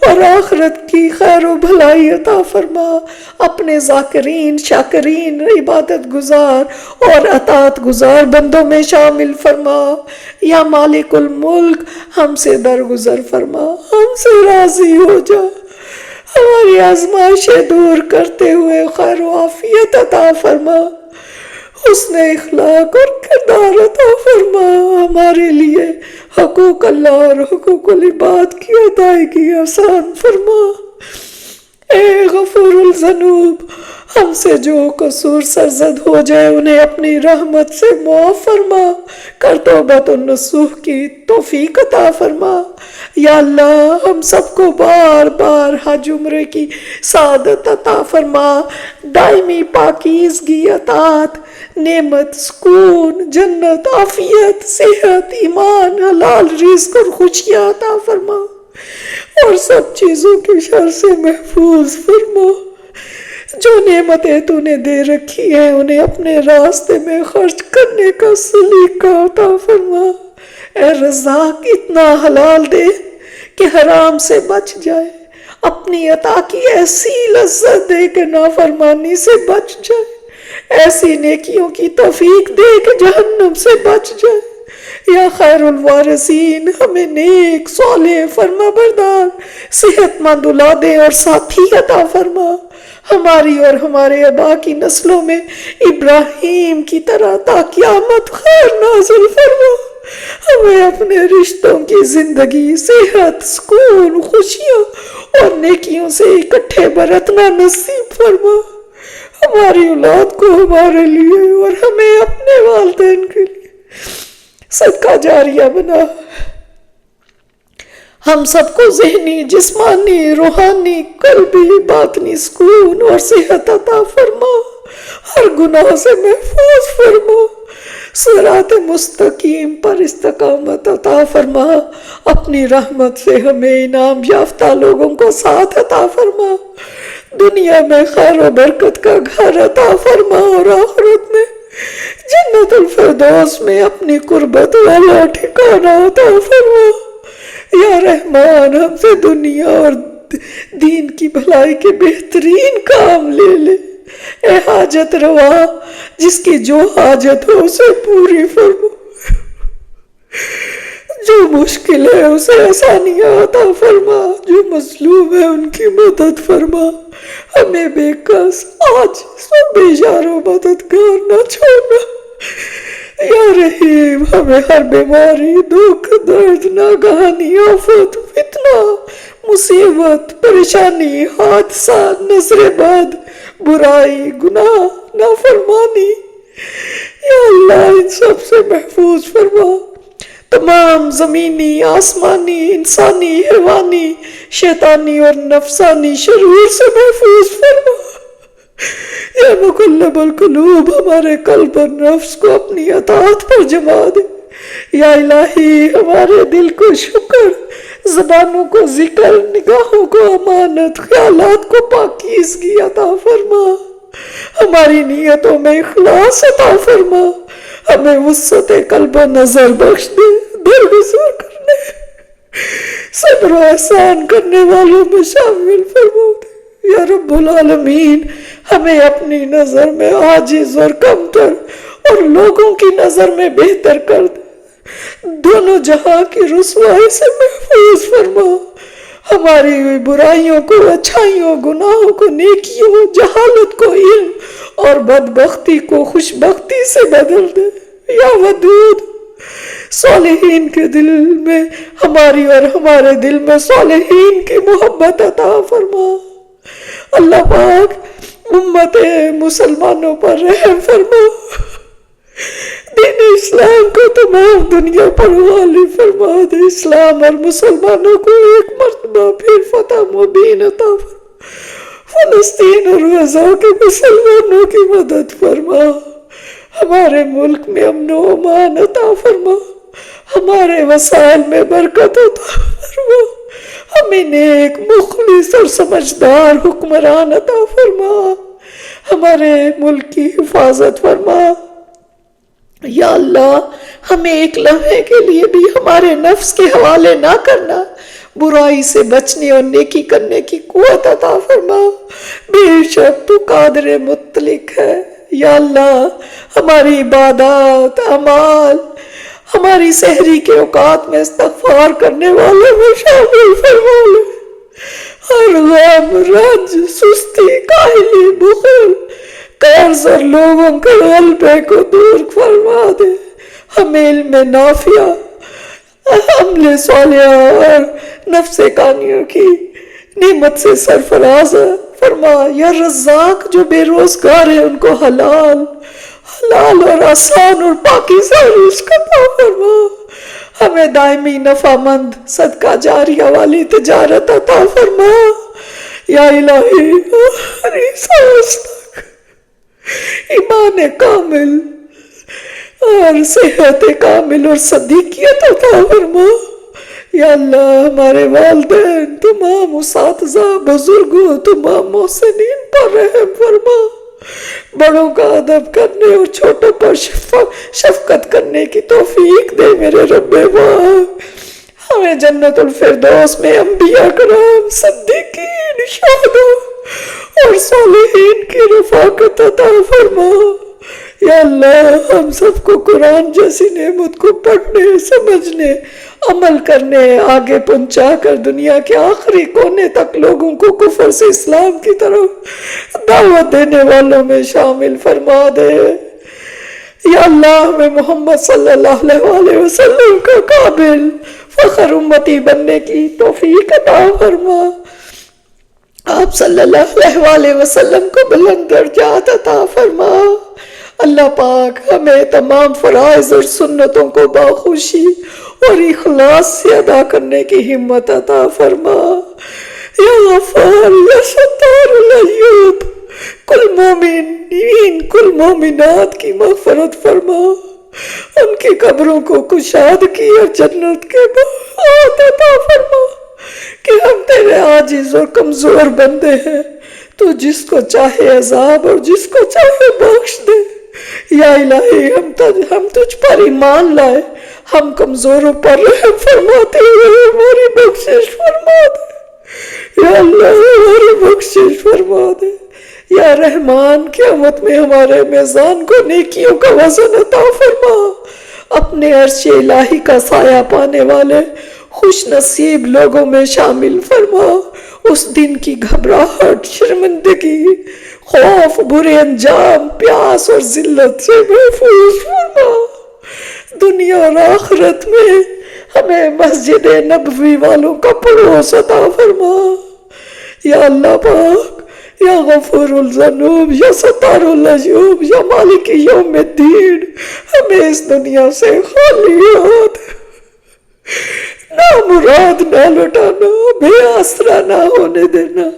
اور آخرت کی خیر و بھلائی عطا فرما۔ اپنے ذاکرین، شاکرین، عبادت گزار اور اطاعت گزار بندوں میں شامل فرما۔ یا مالک الملک ہم سے درگزر فرما، ہم سے راضی ہو جا، ہماری آزمائشیں دور کرتے ہوئے خیر و عافیت عطا فرما، حسن اخلاق اور کردار عطا فرما۔ ہمارے لیے حقوق اللہ اور حقوق العباد کی ادائیگی آسان فرما۔ اے غفور الذنوب، ہم سے جو قصور سرزد ہو جائے انہیں اپنی رحمت سے معاف فرما کر، توبۃ النصوح کی توفیق عطا فرما۔ یا اللہ ہم سب کو بار بار حج عمرے کی سعادت عطا فرما، دائمی پاکیزگی، اطاعت، نعمت، سکون، جنت، عافیت، صحت، ایمان، حلال رزق اور خوشیاں عطا فرما، اور سب چیزوں کے شر سے محفوظ فرما۔ جو نعمتیں تو نے دے رکھی ہیں انہیں اپنے راستے میں خرچ کرنے کا سلیقہ عطا فرما۔ اے رزاق اتنا حلال دے کہ حرام سے بچ جائے، اپنی عطا کی ایسی لذت دے کہ نافرمانی سے بچ جائے، ایسی نیکیوں کی توفیق دے کہ جہنم سے بچ جائے۔ یا خیر الوارثین ہمیں نیک، صالح، فرما بردار، صحت مند اولادیں اور ساتھی عطا فرما۔ ہماری اور ہمارے آبا کی نسلوں میں ابراہیم کی طرح تا قیامت خیر نازل فرما۔ ہمیں اپنے رشتوں کی زندگی، صحت، سکون، خوشیوں اور نیکیوں سے اکٹھے برتنا نصیب فرما۔ ہماری اولاد کو ہمارے لیے اور ہمیں اپنے والدین کے لیے صدقہ جاریہ بنا۔ ہم سب کو ذہنی، جسمانی، روحانی، قلبی، باطنی سکون اور صحت عطا فرما، ہر گناہ سے محفوظ فرما، صراط مستقیم پر استقامت عطا فرما۔ اپنی رحمت سے ہمیں انعام یافتہ لوگوں کو ساتھ عطا فرما، دنیا میں خیر و برکت کا گھر عطا فرما، اور آخرت میں جنت الفردوس میں اپنی قربت والا ٹھکانہ عطا فرما۔ یا رحمان ہم سے دنیا اور دین کی بھلائی کے بہترین کام لے لے۔ اے حاجت روا، جس کی جو حاجت ہو اسے پوری فرما، جو مشکل ہے اسے آسانیاں عطا فرما، جو مظلوم ہے ان کی مدد فرما، ہمیں بے کس آج سب بیزار و مددگار نہ چھوڑنا۔ یا رحیم، ہمیں ہر بیماری، دکھ، درد، ناگہانی، آفت، فتنہ، مصیبت، پریشانی، حادثہ، نظر بد، برائی، گناہ، نافرمانی، یا اللہ ان سب سے محفوظ فرما۔ تمام زمینی، آسمانی، انسانی، حیوانی، شیطانی اور نفسانی شرور سے محفوظ فرما۔ یا مقلب القلوب، ہمارے قلب اور نفس کو اپنی اطاعت پر جما دے۔ یا الہی، ہمارے دل کو شکر، زبانوں کو ذکر، نگاہوں کو امانت، خیالات کو پاکیزگی عطا فرما، ہماری نیتوں میں اخلاص عطا فرما، ہمیں وسعت قلب و نظر بخش دے، درگزر کرنے، صبر و احسان کرنے والوں میں شامل فرما دے۔ یا رب العالمین، ہمیں اپنی نظر میں عاجز اور کمتر اور لوگوں کی نظر میں بہتر کر دے، دونوں جہاں کی رسوائی سے محفوظ فرما، ہماری برائیوں کو اچھائیوں، گناہوں کو نیکیوں، جہالت کو علم اور بدبختی کو خوشبختی سے بدل دے۔ یا ودود، صالحین کے دل میں ہماری اور ہمارے دل میں صالحین کی محبت عطا فرما۔ اللہ پاک، امت مسلمانوں پر رحم فرما، دین اسلام کو تمام دنیا پر غالب فرما دے، اسلام اور مسلمانوں کو ایک مرتبہ پھر فتح مبین عطا فرما، فلسطین اور غزہ کے مسلمانوں کی مدد فرما، ہمارے ملک میں امن و امان عطا فرما، ہمارے وسائل میں برکت عطا فرما، ہمیں نیک، مخلص اور سمجھدار حکمران عطا فرما، ہمارے ملک کی حفاظت فرما۔ یا اللہ، ہمیں ایک لمحے کے لیے بھی ہمارے نفس کے حوالے نہ کرنا، برائی سے بچنے اور نیکی کرنے کی قوت عطا فرما، بے شک تو قادر مطلق ہے۔ یا اللہ، ہماری عبادات، اعمال، ہماری سحری کے اوقات میں استغفار کرنے والوں میں شامل فرما لے، ہر غم، رنج، سستی، کاہلی، بخل، قرض اور لوگوں کے غلبے کو دور فرما دے، ہمیں علم نافع، عمل صالح اور نفس کانیوں کی نعمت سے سرفراز فرما۔ یا رزاق، جو بے روزگار ہیں ان کو حلال اور آسان اور پاکیزہ رزق عطا فرما، ہمیں دائمی نفع مند صدقہ جاریہ والی تجارت عطا فرما۔ یا الہی، ہماری سانس تک ایمان کامل اور صحت کامل اور صدیقیت عطا فرما۔ یا اللہ، ہمارے والدین، تمام اساتذہ، بزرگوں، تمام محسنین پر رحم فرما، بڑوں کا ادب کرنے اور چھوٹوں پر شفقت کرنے کی توفیق دے میرے رب پاک۔ ہمیں جنت الفردوس میں انبیاء کرام، صدیقین، شہداء اور صالحین کی رفاقت عطا فرما۔ یا اللہ، ہم سب کو قرآن جیسی نعمت کو پڑھنے، سمجھنے، عمل کرنے، آگے پہنچا کر دنیا کے آخری کونے تک لوگوں کو کفر سے اسلام کی طرف دعوت دینے والوں میں شامل فرما دے۔ یا اللہ، ہمیں محمد صلی اللہ علیہ وسلم کا قابل فخر امتی بننے کی توفیق عطا فرما۔ آپ صلی اللہ علیہ وسلم کو بلند درجات عطا فرما۔ اللہ پاک، ہمیں تمام فرائض اور سنتوں کو باخوشی اور اخلاص سے ادا کرنے کی ہمت عطا فرما۔ یا غفار، یا ستار العیوب، کل مومنین، کل مومنات کی مغفرت فرما، ان کی قبروں کو کشادگی اور جنت کے باغات عطا فرما، کہ ہم تیرے عاجز اور کمزور بندے ہیں، تو جس کو چاہے عذاب اور جس کو چاہے بخش دے۔ یا الہی، ہم تجھ پر ایمان لائے، ہم کمزوروں پر رحم فرماتے ہوئے ہماری بخشش فرما دے۔ یا اللہ ہماری بخشش فرما دے، یا رحمان قیامت میں ہمارے میزان کو نیکیوں کا وزن عطا فرما، اپنے عرش الہی کا سایہ پانے والے خوش نصیب لوگوں میں شامل فرما، اس دن کی گھبراہٹ، شرمندگی، خوف، برے انجام، پیاس اور ذلت سے محفوظ فرما، دنیا اور آخرت میں ہمیں مسجد نبوی والوں کا پڑوس عطا فرما، یا اللہ پاک، یا غفور الذنوب، یا ستار العیوب، یا مالک یوم الدین، ہمیں اس دنیا سے خالی ہاتھ نامراد نہ لوٹانا، بے آسرا نہ ہونے دینا،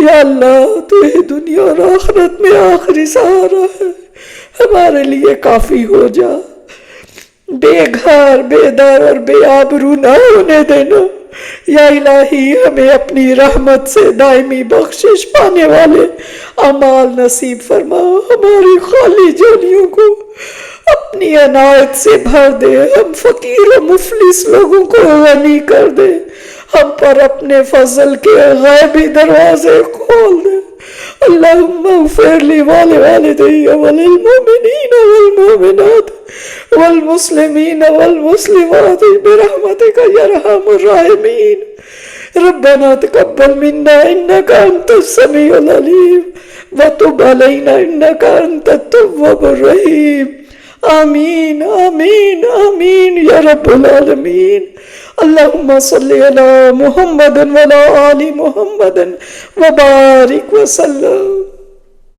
یا اللہ تو ہی دنیا اور آخرت میں آخری سہارا ہے، ہمارے لیے کافی ہو جا، بے گھر، بے در اور بے آبرو نہ ہونے دینا، یا الہی ہمیں اپنی رحمت سے دائمی بخشش پانے والے اعمال نصیب فرما، ہماری خالی جولیوں کو اپنی عنایت سے بھر دے، ہم فقیر و مفلس لوگوں کو غنی کر دے، ہم پر اپنے فضل کے غیبی دروازے کھول دے، اللہم اغفر لی ولوالدی وللمؤمنین والمؤمنات والمسلمین والمسلمات برحمتک یا ارحم الراحمین، ربنا تقبل منا انک انت السمیع العلیم وتب علینا انک انت التواب الرحیم، آمین آمین آمین یا رب العالمین۔ اللہم صلی علی محمد وعلی آل محمد وبارک وسلم۔